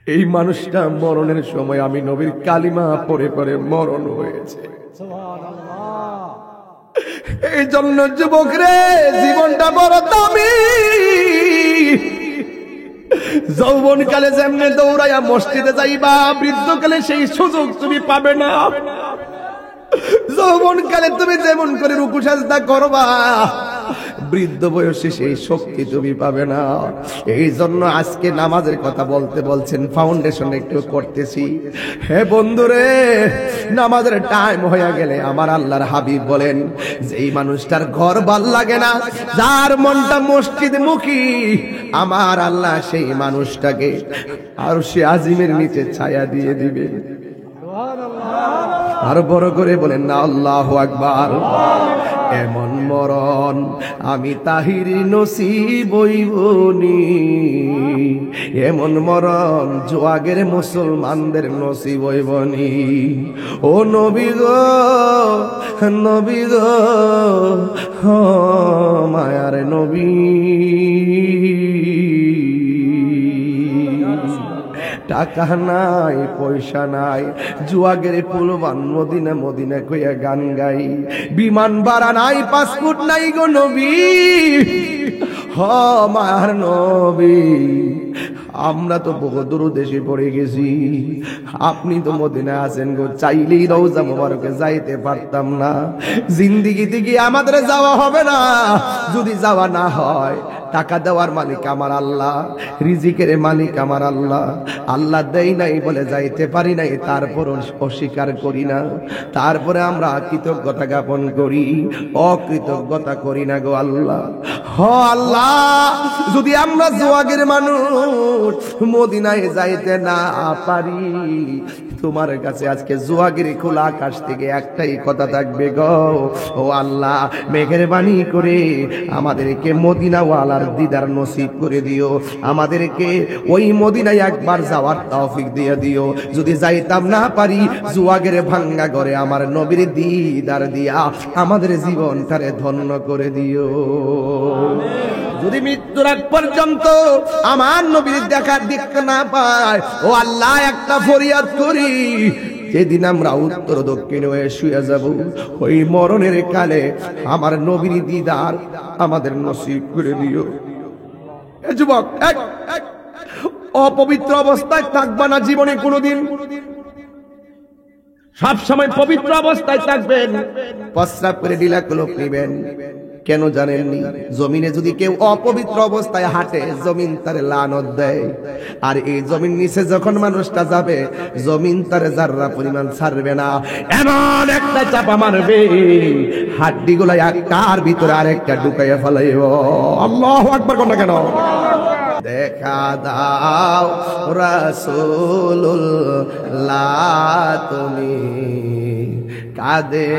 এই মানুষটা মরণের সময় আমি নবীর কালিমা পড়ে পড়ে মরণ হয়েছে। এই জন্য যুবক রে, জীবনটা বড় দামি। যৌবনকালে যেমনে দৌড়াইয়া মসজিদে যাইবা, বৃদ্ধকালে সেই সুযোগ তুমি পাবে না। যৌবনকালে তুমি যেমন করে রুকু সাজদা করবা, বৃদ্ধ বয়সে সেই শক্তি তুমি পাবে না। এই জন্য আজকে নামাজের কথা বলতে বলছেন, ফাউন্ডেশন একটু করতেছি। হে বন্ধুরে, নামাজের টাইম হয়ে গেলে আমার আল্লাহর হাবিব বলেন, যেই মানুষটার ঘর ভাল লাগে না, যার মনটা মসজিদ মুখী, আমার আল্লাহ সেই মানুষটাকে আরশে আজিমের নিচে ছায়া দিয়ে দিবে। আর বড় করে বলেন না আল্লাহু আকবার। এমন মরণ আমি তাহির নসিব হইবনি, এমন মরণ জোয়াগের মুসলমানদের নসিব হইবনি। ও নবী গো, নবী গো, মায়ার নবী, টাকা নাই পয়সা নাই, জুয়াগের পুলবান মদিনা মদিনা কইয়া গান গাই। বিমান ভাড়া নাই, পাসপোর্ট নাই গো নবী, হ মায়ার নবী। আমরা তো বহু দূর দেশে পড়ে গেছি, আপনি তো মদিনা আছেন গো, চাইলেই রওজা মোবারকে যাইতে পারতাম না। জিন্দিগিতে কি আমাদের যাওয়া হবে না? যদি যাওয়া না হয়, টাকা দেওয়ার মালিক আমার আল্লাহ, রিজিকের মালিক আমার আল্লাহ। আল্লাহ দেই নাই বলে যাইতে পারি নাই, তারপর অস্বীকার করি না, তারপরে আমরা কৃতজ্ঞতা জ্ঞাপন করি, অকৃতজ্ঞতা করি না গো আল্লাহ। হ আল্লাহ, যদি আমরা জোয়াগের মানুষ মদিনায় যাইতে না পারি, তোমার কাছে আজকে জোয়াগিরি খোলা আকাশ থেকে একটাই কথা থাকবে গো, ও আল্লাহ মেহেরবানি করে আমাদেরকে মদিনাওয়ালার দিদার নসিব করে দিও, আমাদেরকে ওই মদিনায় একবার যাওয়ার তৌফিক দিয়ে দিও। যদি যাইতাম না পারি, জোয়াগের ভাঙ্গা ঘরে আমার নবীর দিদার দিয়া আমাদের জীবনটারে ধন্য করে দিও। যদি মৃত্যুর আগ পর্যন্ত আমার নবীর দেখার দেখতে না পায়, ও আল্লাহ একটা ফরিয়াদ করি, যেদিন আমরা উত্তর দক্ষিণ হয়ে শুয়ে যাব, ওই মরণের কালে আমার নবীর দিদার আমাদের নসিব করে দিও। যুবক, অপবিত্র অবস্থায় থাকবা না জীবনে কোনোদিন, সব সময় পবিত্র অবস্থায় থাকবেন। প্রস্রাব করে ঢিলা কলপ নিবেন, কেন জানেননি? জমিনে যদি কেউ অপবিত্র অবস্থায় হাঁটে, জমিন তারে লানত দেয়। আর এই জমিন নিচে যখন মানুষটা যাবে, জমিন তারে যাররা পরিমাণ ছাড়বে না, এমন একটা চাপা মারবে, হাড্ডি গুলা একটার ভিতরে আরেকটা ঢুকাইয়া ফেলাইব। আল্লাহু আকবার কোন কেন? দেখা দাও রাসূলুল্লাহ, তুমি কাঁদে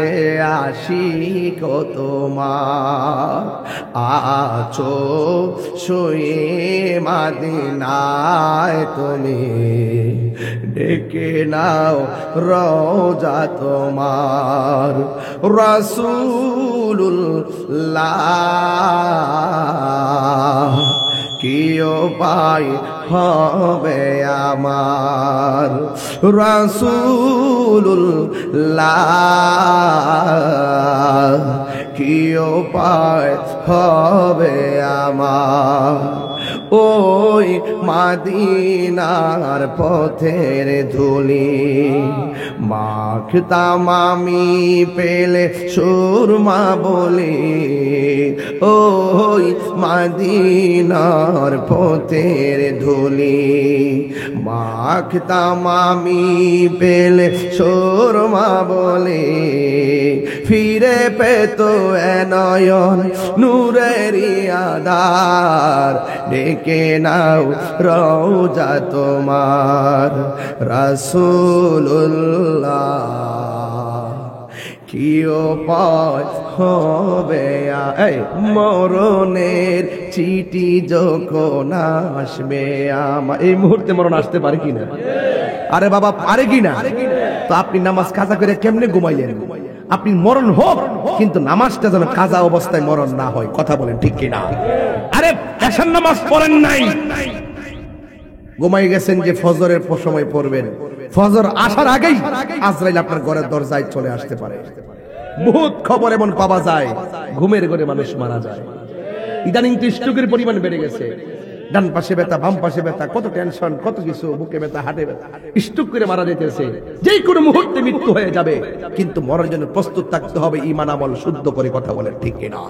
আশিক তোমার, আছো শুয়ে মদিনায় তুমি, ডেকে নাও রওজা তোমার। রাসূলুল্লাহ কি উপায় হবে আমার, রাসূলুল্লাহ কি উপায় হবে আমার। ওই মদিনার পথের ধুলি মাখতাম আমি পেলে সুরমা বলি, ওই মদিনার পথের ধুলি মাখতাম আমি পেলে সুরমা বলি, ফিরে পেত এ নয়ন নূরের আধার, ডেকে নাও রওজা তোমার। রাসূলুল্লাহ কি উপায় হবে, মরণের চিঠি যখন আসবে আমার। এই মুহূর্তে মরণ আসতে পারে কিনা? আরে বাবা পারে কিনা? তো আপনি নামাজ কাজা করে কেমনে ঘুমাইলেন? আপনি মরণ হোক, কিন্তু নামাজটা যেন কাজা অবস্থায় মরণ না হয়। কথা বলেন ঠিক কিনা? আরে এশার নামাজ পড়েন নাই, ঘুমাই গেছেন যে ফজরের সময় পড়বেন, ফজর আসার আগেই আজরাইল আপনার ঘরের দরজায় চলে আসতে পারে। বহুত খবর এমন পাওয়া যায়, ঘুমের ঘরে মানুষ মারা যায়। ইদানিং তো স্ট্রোকের পরিমাণ বেড়ে গেছে, ডান পাশে ব্যথা, বাম পাশে ব্যথা, কত টেনশন, কত কিছু, বুকে ব্যথা, হাটে ব্যথা, স্ট্রোক করে মারা যেতেছে। যেই কোনো মুহূর্তে মৃত্যু হয়ে যাবে, কিন্তু মরার জন্য প্রস্তুত থাকতে হবে, ঈমান আমল শুদ্ধ করে কথা বলেন, ঠিক কিনা?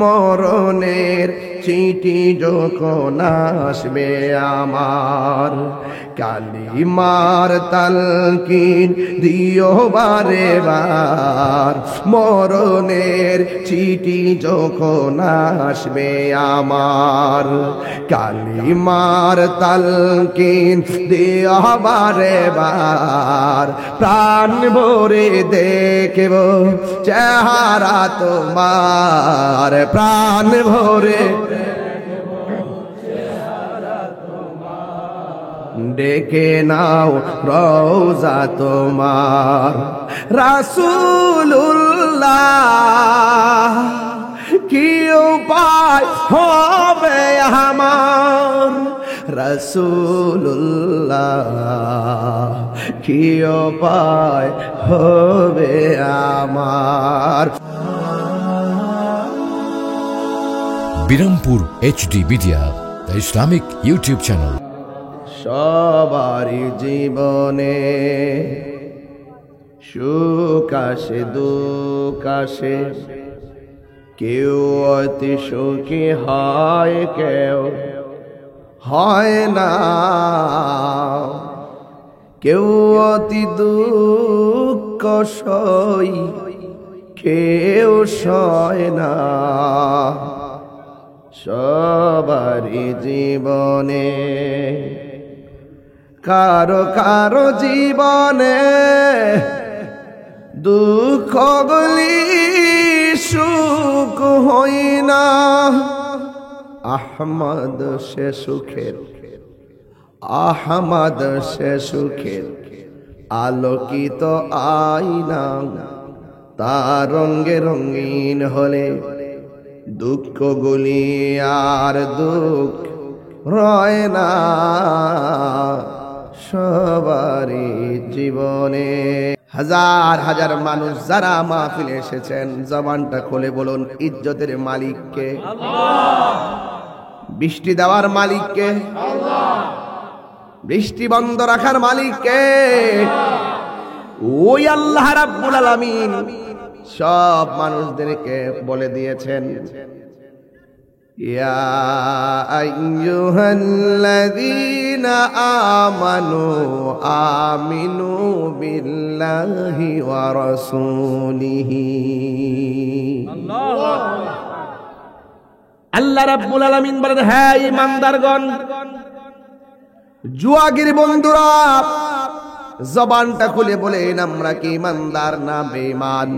মরণের চিঠি যখন আসবে আমার, কালিমার তালকিন দিও বারে বার। মরণের চিঠি যখন আসবে আমার, কালিমার তালকিন দিও বারে বার। প্রাণ ভরে দেখব চেহারা তোমার, প্রাণ ভরে ডেকে নাও রওজা তোমার। রাসূলুল্লাহ কি উপায় হবে আমার, রাসূলুল্লাহ কি উপায় হবে আমার। Birampur HD media, the Islamic YouTube channel. সবারই জীবনে সুখ আসে দুঃখ আসে, কেউ অতি সুখী হয়, কেউ হয় না, কেউ অতি দুঃখ সই, কেউ সয় না। সবারই জীবনে কারো কারো জীবনে দুঃখ গুলি সুখ হই না। আহমদ সে সুখের, আহমদ সে সুখের আলোকিত আয়না, তার রঙে রঙিন হলে দুঃখ গুলি আর দুঃখ রয় না। সবারই জীবনে হাজার হাজার মানুষ যারা মাহফিলে এসেছেন, জবানটা খুলে বলুন, ইজ্জতের মালিককে? বৃষ্টি দেওয়ার মালিককে? বৃষ্টি বন্ধ রাখার মালিককে? ওই আল্লাহ রাব্বুল আলামিন সব মানুষদেরকে বলে দিয়েছেন, ইয়া আইয়ুহাল্লাযীনা আমানু আমিনু বিল্লাহি ওয়া রাসূলিহি। আল্লাহ রাব্বুল আলামিন বলেন, হ্যাঁ ঈমানদারগণ, জুয়াগির বন্ধুরা জবানটা খুলে বলেন, আমরা কি ঈমানদার না বেঈমান?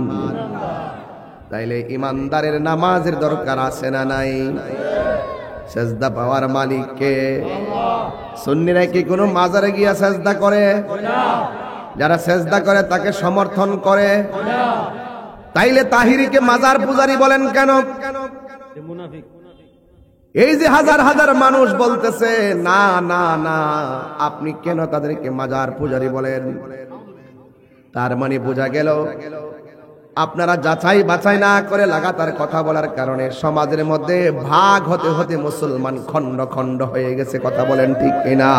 তাইলে ঈমানদারের নামাজের দরকার আছে না নাই? সেজদা পাওয়ার মালিক কে? সুন্নিরা কি কোনো মাজারে গিয়া সেজদা করে? যারা সেজদা করে তাকে সমর্থন করে। তাইলে তাহিরিকে মাজার পূজারি বলেন কেন? এই যে হাজার হাজার মানুষ বলতেছে না না না, আপনি কেন তাদেরকে মাজার পূজারি বলেন? তার মানে বোঝা গেল আপনারা যাচাই বাছাই না করে লাগাতার কথা বলার কারণে সমাজের মধ্যে ভাগ হতে হতে মুসলমান খণ্ড খণ্ড হয়ে গেছে। কথা বলেন ঠিক কিনা?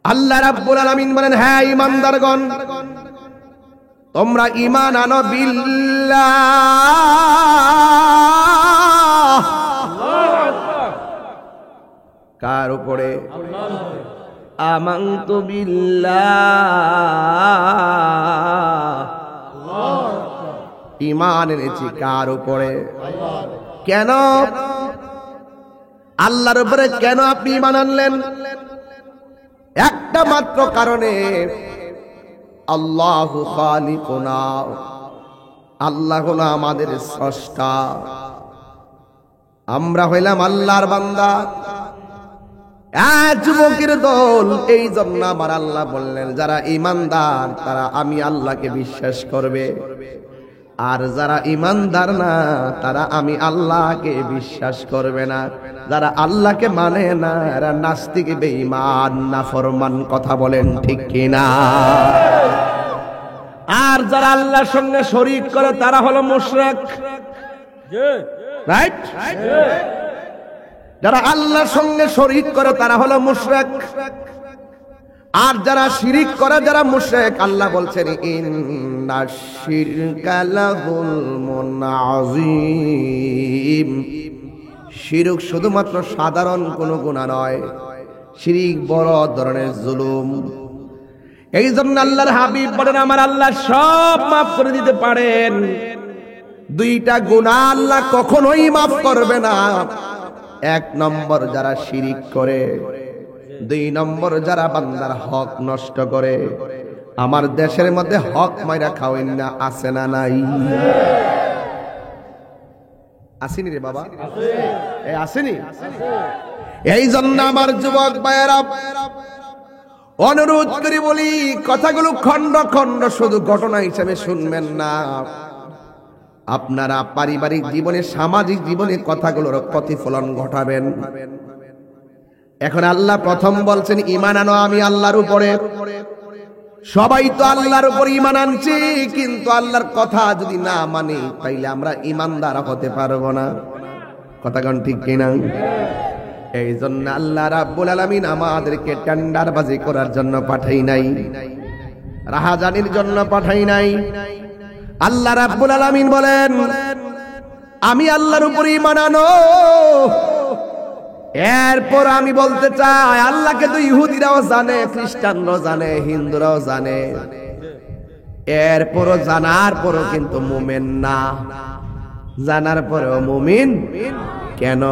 আল্লাহ রাব্বুল আলামিন বলেন, হ্যাঁ ঈমানদারগণ, তোমরা ঈমান আনো বিল্লাহ। কার উপরে? আমানতু বিল্লাহ। ঈমান এনেছি কার উপরে? কেন আল্লাহর উপরে কেন আপনি ঈমান আনলেন? একটা মাত্র কারণে, আল্লাহু খালিকুনা, আল্লাহ হলো আমাদের স্রষ্টা, আমরা হইলাম আল্লাহর বান্দা। যুবকের দল, এই জন্য আমার আল্লাহ বললেন, যারা ঈমানদার তারা আমি আল্লাহকে বিশ্বাস করবে, আর যারা ইমানদার না তারা আমি আল্লাহকে বিশ্বাস করবে না। যারা আল্লাহকে মানে না এরা নাস্তিক, বেঈমান, নাফরমান। কথা বলেন ঠিক কিনা? আর যারা আল্লাহর সঙ্গে শরীক করে তারা হলো মুশরিক। রাইট? যারা আল্লাহর সঙ্গে শরীক করে তারা হলো মুশরিক। আর যারা শিরিক করে, যারা মুশরিক, আল্লাহ বলছেন ইন্নাশ শিরকা লাযুলমুন আযীম। শিরক শুধুমাত্র সাধারণ কোনো গুনাহ নয়, শিরিক বড় ধরনের জুলুম। এই জন্য আল্লাহর হাবিব বলেন আমার আল্লাহ সব মাফ করে দিতে পারেন, দুইটা গুনাহ আল্লাহ কখনোই মাফ করবে না। এক নম্বর যারা শিরিক করে, দুই নম্বর যারা বান্দার হক নষ্ট করে। আমার দেশের মধ্যে হক মাইরা খাওয়েন না, আছে না নাই? আসেনি রে বাবা? আসেনি? এই জন্য আমার যুবক ভাইয়েরা অনুরোধ করে বলি, কথাগুলো খন্ড খন্ড শুধু ঘটনা হিসেবে শুনবেন না। আপনারা পারিবারিক জীবনে, সামাজিক জীবনে কথাগুলোর প্রতিফলন ঘটাবেন। এখন আল্লাহ প্রথম বলছেন ঈমান আনো আমি আল্লাহর উপরে। সবাই তো আল্লাহর উপর ঈমান আনছি, কিন্তু আল্লাহর কথা যদি না মানি তাইলে আমরা ঈমানদার হতে পারবো না। কথা কোন ঠিক কিনা? এই জন্য আল্লাহ রাব্বুল আলামিন আমাদেরকে টেন্ডারবাজি করার জন্য পাঠাই নাই, রাহাজানির জন্য পাঠাই নাই। আল্লাহ রাব্বুল আলামিন বলেন আমি আল্লাহর উপর ঈমান আনো। এরপর আমি বলতে চাই আল্লাহকে তো ইহুদিরাও জানে, খ্রিস্টানরাও জানে, হিন্দুরাও জানে। এরপরও জানার পরও কিন্তু মুমিন না। জানার পরেও মুমিন কেন?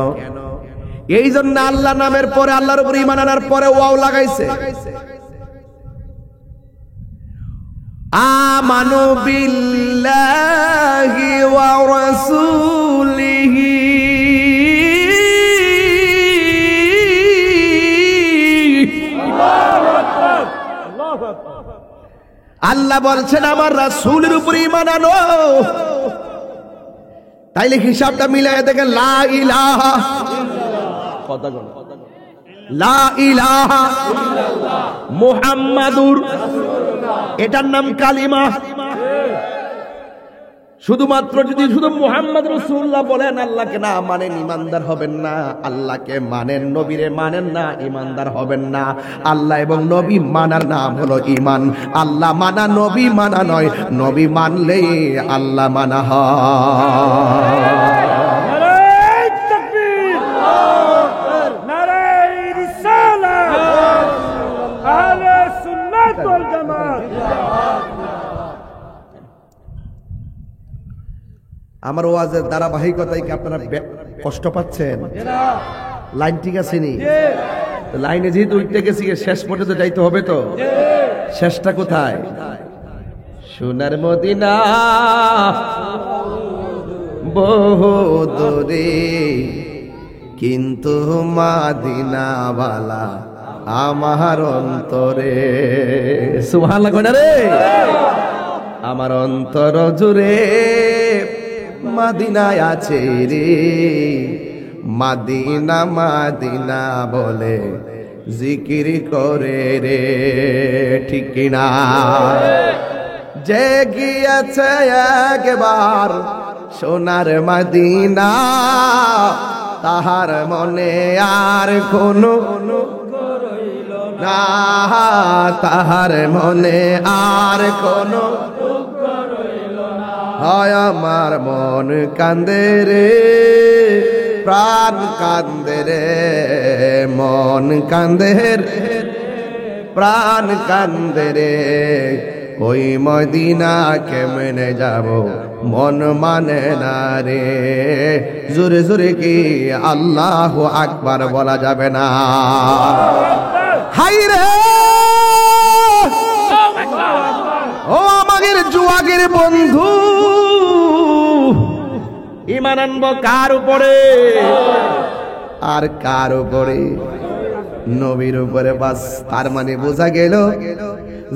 এই জন্য আল্লাহ নামের পরে, আল্লাহর উপর ঈমান আনার পরে ওয়াও লাগাইছে। আমানু বিল্লাহি ওয়া রাসূলিহি আল্লাহ বলছেন আমার রাসূলের উপর ঈমান আনো। তাইলে হিসাবটা মিলায় দেখেন, লা ইলাহা লা ইলাহা মুহাম্মাদুর, এটার নাম কালিমা। শুধুমাত্র যদি শুধু মুহাম্মদ রাসূলুল্লাহ বলেন, আল্লাহকে না মানেন, ঈমানদার হবেন না। আল্লাহকে মানেন, নবীরে মানেন না, ঈমানদার হবেন না। আল্লাহ এবং নবী মানার নাম হলো ঈমান। আল্লাহ মানা নবী মানা নয়, নবী মানলেই আল্লাহ মানা হয়। আমার ওয়াজের ধারাবাহিকতায় কি আপনারা কষ্ট পাচ্ছেন? লাইন ঠিক আছে নি? লাইনে যেহেতু উঠতে গেছি, শেষ পর্যন্ত যাইতে হবে তো। শেষটা কোথায়? সোনার মদিনা বহু দূরে, কিন্তু মদিনাওয়ালা আমার অন্তরে। সুবহানাল্লাহ কইনা রে? আমার অন্তর জুড়ে মদিনায় আছে রে, মদিনা মদিনা বলে জিকির করে রে। ঠিক কিনা? যে গিয়েছে একবার সোনার মদিনা, তাহার মনে আর কোনো না, তাহার মনে আর কোনো হয়। আমার মন কান্দে রে, প্রাণ কান্দে রে, মন কান্দে রে, প্রাণ কান্দে রে। ওই মদিনা কেমনে যাব, মন মানে না রে। জোরে জোরে কি আল্লাহু আকবার বলা যাবে না? হাই রে ও আমাদের যুবকের বন্ধু, ঈমান আনবো কার উপরে? আর কার উপরে? নবীর উপরে। বাস। তার মানে বোঝা গেল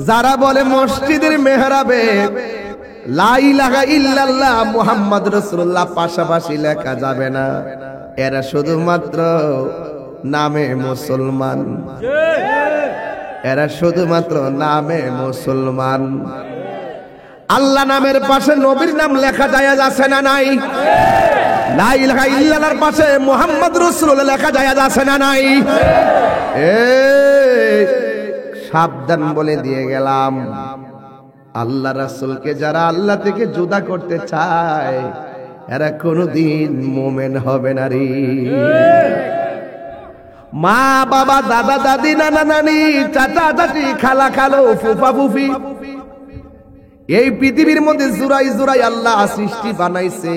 যারা বলে মসজিদের মেহরাবে লা ইলাহা ইল্লাল্লাহ মুহাম্মদ রাসূলুল্লাহ পাশাপাশি লেখা যাবে না। এরা শুধুমাত্র নামে মুসলমান, এরা শুধুমাত্র নামে মুসলমান। আল্লাহ নামের পাশে নবীর নাম লেখা জায়েজ আছে না নাই? লা ইলাহা ইল্লাল্লাহর পাশে মুহাম্মদ রাসূলুল্লাহ লেখা জায়েজ আছে না নাই? সাবধান বলে দিয়ে গেলাম, আল্লাহ রাসূলকে যারা আল্লাহ থেকে জুদা করতে চায় এরা কোনোদিন মুমিন হবে না রে। মা বাবা দাদা দাদি নানা নানি চাচা চাচি খালা খালো ফুফা ফুফি, এই পৃথিবীর মধ্যে জুরাই জুরাই আল্লাহ সৃষ্টি বানাইছে।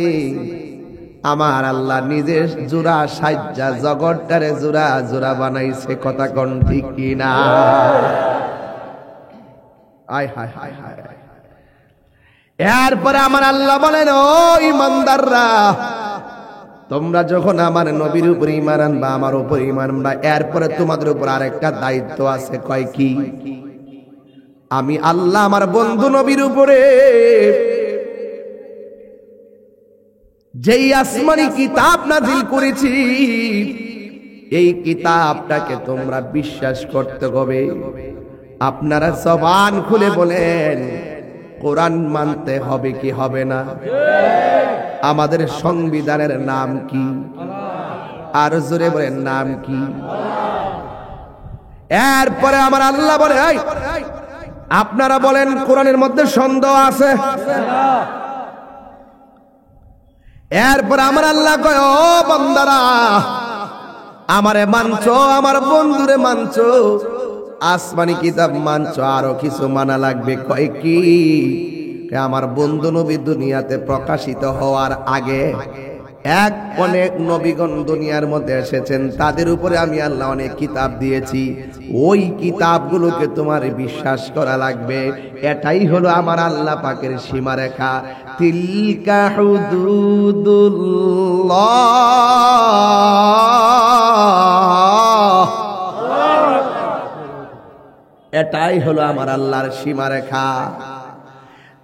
আমার আল্লাহ নিজে জোড়া সাজ্জা জগৎটারে জোড়া জোড়া বানাইছে। কথা কোন ঠিক কিনা? আয় হায় হায় হায়। এরপরে আমার আল্লাহ বলেন, ও ইমানদাররা, তোমরা যখন আমার নবীর উপর ঈমান আনবা, আমার উপর ঈমান আনবা, এরপরে তোমাদের উপর আরেকটা দায়িত্ব আছে। কয় কি? আমি আল্লাহ আমার বন্ধু নবীর উপরে যেই আসমানি কিতাব নাজিল করেছি, এই কিতাবটাকে তোমরা বিশ্বাস করতে হবে। আপনারা জবান খুলে বলেন, কোরআন মানতে হবে কি হবে না? আমাদের সংবিধানের নাম কি? আর জোরে বলেন, নাম কি? এরপরে আমার আল্লাহ বলে, আপনারা বলেন কোরআনের মধ্যে সন্দেহ আছে? এরপর আমার আল্লাহ কয়, ও বান্দারা, আমারে মানছো, আমার বন্ধুরে মানছো, আসমানি কিতাব মানছো, আরো কিছু মানা লাগবে। কয় কি? আমার বন্ধু নবী দুনিয়াতে প্রকাশিত হওয়ার আগে অনেক নবীগণ দুনিয়ার মধ্যে এসেছেন, তাদের উপরে আমি আল্লাহ অনেক কিতাব দিয়েছি। ওই কিতাবগুলোকে তোমার বিশ্বাস করা লাগবে। এটাই হলো আমার আল্লাহ পাকের সীমারেখা। তিলকা হুদুদুল্লাহ, এটাই হলো আমার আল্লাহর সীমারেখা।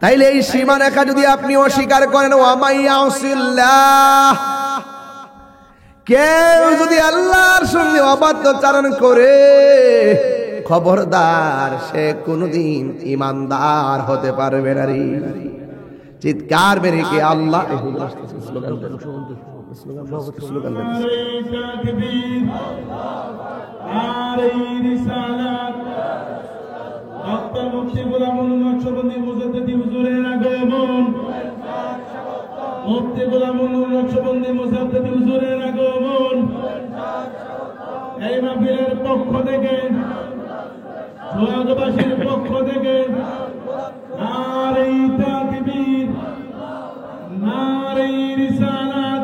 তাইলে এই সীমারেখা যদি আপনি অস্বীকার করেন, ওয়ামাইয়াসিল্লাহ, কেউ যদি আল্লাহর সঙ্গে অবাধ্যচারণ করে, খবরদার, সে কোনদিন ইমানদার হতে পারবে না রে। চিৎকার বেরে কি আল্লাহ মুফতি গোলামুল নকশবন্দি মুজাদ্দিদি হুজুরের আগমন, মুফতি গোলামুল নকশবন্দি মুজাদ্দিদি হুজুরের আগমন। এই মাহফিলের পক্ষ থেকে, সোহাগবাসীর পক্ষ থেকে নারে তাকবীর, নারে রিসালাত।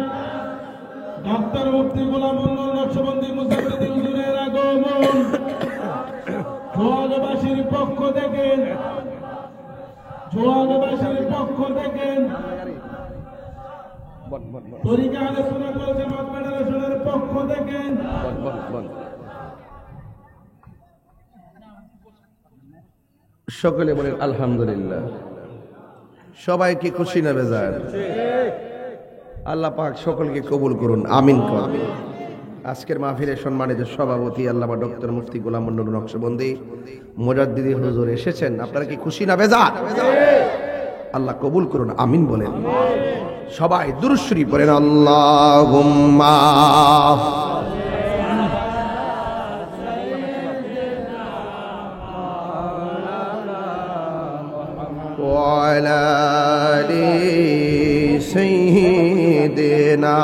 ডক্টর মুফতি গোলামুল নকশবন্দি মুজাদ্দিদি হুজুরের আগমন। সোহাগবাসীর পক্ষ থেকে, সোহাগবাসীর পক্ষ থেকে, তরিকা আহলে সুন্নাত ওয়াল জামাত ফেডারেশনের পক্ষ থেকে সকলে বলেন আলহামদুলিল্লাহ। সবাইকে খুশি না বেজার? আল্লাহ পাক সকলকে কবুল করুন, আমিন করুন। আজকের মাহফিলের সম্মানিত সভাপতি আল্লামা ডক্টর মুফতি গোলাম নকশবন্দি মুজাদ্দিদি হুজুর এসেছেন। আপনারা কি খুশি না বেজার? আল্লাহ কবুল করুন, আমিন বলেন। সবাই দুরূদ শরীফ পড়েন, আল্লাহুম্মা ওয়া আলা আলি সাইয়্যিদিনা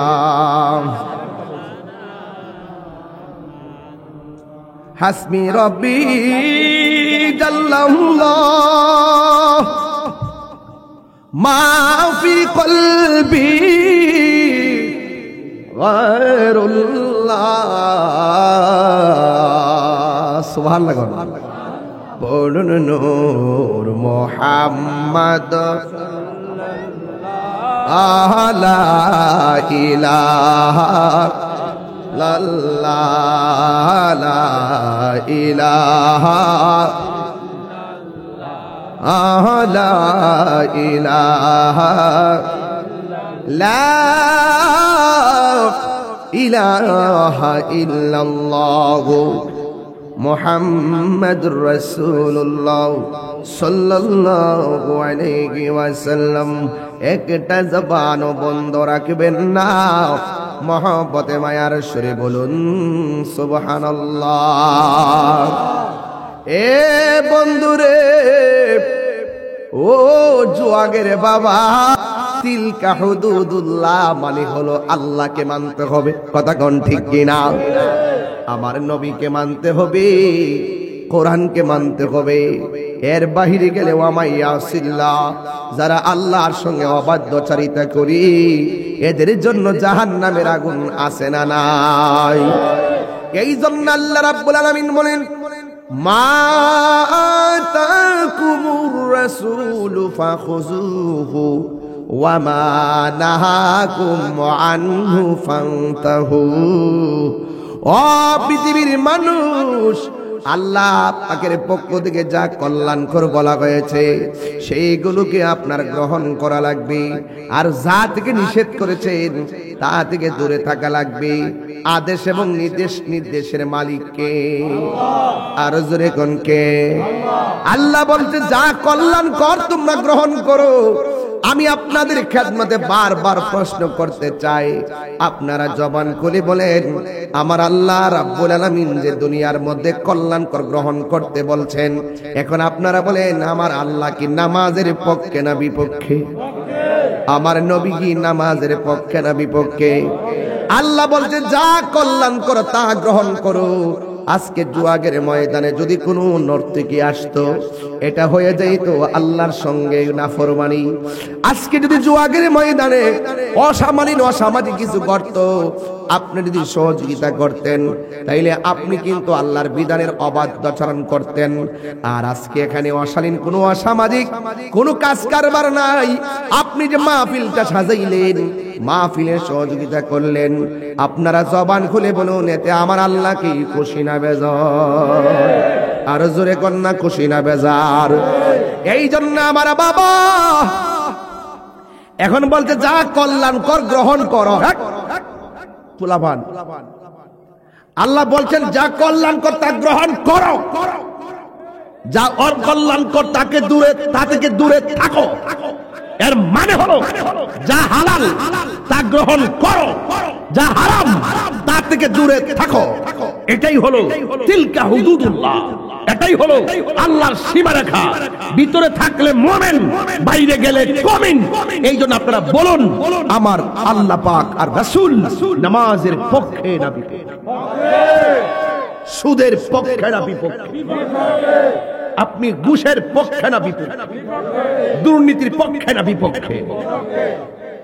হাসবি রব্বি জাল্লাল্লাহ মা ফি কলবি গায়রুল্লাহ। সুবহানাল্লাহ। পড়ুন নূর মুহাম্মদ আলা ইলাহা ইল্লাল্লাহ লা ইলাহা লা ইলাহা লা ইলাহা ইল্লাল্লাহ মুহাম্মাদুর রাসূলুল্লাহ সাল্লাল্লাহু আলাইহি ওয়াসাল্লাম। একটা জবানও বন্ধ রাখবেন না, মহব্বতে মায়ার সুরে বলুন সুবহানাল্লাহ। এ বন্ধুরে, ও জুয়াগের বাবা, তিলকা হুদুদুল্লাহ মানে হলো আল্লাহকে মানতে হবে। কথা কোন ঠিক কিনা? আমার নবীকে মানতে হবে, কোরআনকে মানতে হবে। এর বাহিরে গেলে ওয়ামাইয়াসিল্লাহ, যারা আল্লাহর সঙ্গে অবাধ্যচারিতা করি এদের জন্য জাহান্নামের আগুন আছে না নাই? এই জন্য আল্লাহ রাব্বুল আলামিন বলেন, মা আতাকুমুর রাসূলু ফাখুযুহু ওয়া মা নাহাকুম আনহু ফান্তাহু। ও পৃথিবীর মানুষ, আল্লাহ পাকের পক্ষ থেকে যা কল্যাণকর বলা হয়েছে সেইগুলোকে আপনার গ্রহণ করা লাগবে, আর যা থেকে নিষেধ করেছেন তা থেকে দূরে থাকা লাগবে। আদেশ এবং নির্দেশের মালিককে, আর জোরে কোন কে? আল্লাহ বলতে যা কল্যাণকর তোমরা গ্রহণ করো। আমি আপনাদের খেদমতে বারবার প্রশ্ন করতে চাই, আপনারা জবান খুলে বলেন, আমার আল্লাহ রাব্বুল আলামিন যে দুনিয়ার মধ্যে কল্যাণকর গ্রহণ করতে বলছেন, এখন আপনারা বলেন আমার আল্লাহ কি নামাজের পক্ষে না বিপক্ষে? আমার নবী কি নামাজের পক্ষে না বিপক্ষে? আল্লাহ বলতে যা কল্যাণকর তা গ্রহণ করো। আজকে জুয়াগের ময়দানে যদি কোনো নর্তকী আসতো, এটা হয়ে যাইত আল্লাহর সঙ্গে নাফরমানি। আজকে যদি জুয়াগের ময়দানে অসামাজিক কিছু করত, আপনি যদি সহযোগিতা করতেন, তাইলে আপনি কিন্তু আল্লাহর বিধানের অবাধ্যাচরণ করতেন। আর আজকে এখানে অশালীন কোনো অসামাজিক কোনো কাজ কারবার নাই। আপনি যে মাহফিলটা সাজাইলেন, মাহফিলের সহযোগিতা করলেন, আপনারা জবান খুলে বলুন, এতে আমার আল্লাহ কি খুশি না বেজার? আর জোরে কন্যা খুশি না বেজার? এই জন্য আমার বাবা এখন বলতে যা কল্যাণকর গ্রহণ করো। তুলাবান আল্লাহ বলছেন যা কল্যাণকর তা গ্রহণ করো, যা অকল্যাণকর তাকে দূরে, তা থেকে দূরে থাকো। এর মানে হলো যা হালাল তা গ্রহণ করো, যা হারাম তা থেকে দূরে থাকো। এটাই হলো তিলকা হুদুদুল্লাহ, এটাই হলো আল্লাহর সীমারেখা। ভিতরে থাকলে মুমিন, বাইরে গেলে কমিন। এই জন্য আপনারা বলুন, আমার আল্লাহ পাক আর রাসূল নামাজের পক্ষে না বিপক্ষে, সুদের পক্ষে না বিপক্ষে, আপনি ঘুষের পক্ষে না বিপক্ষে, দুর্নীতির পক্ষে না বিপক্ষে।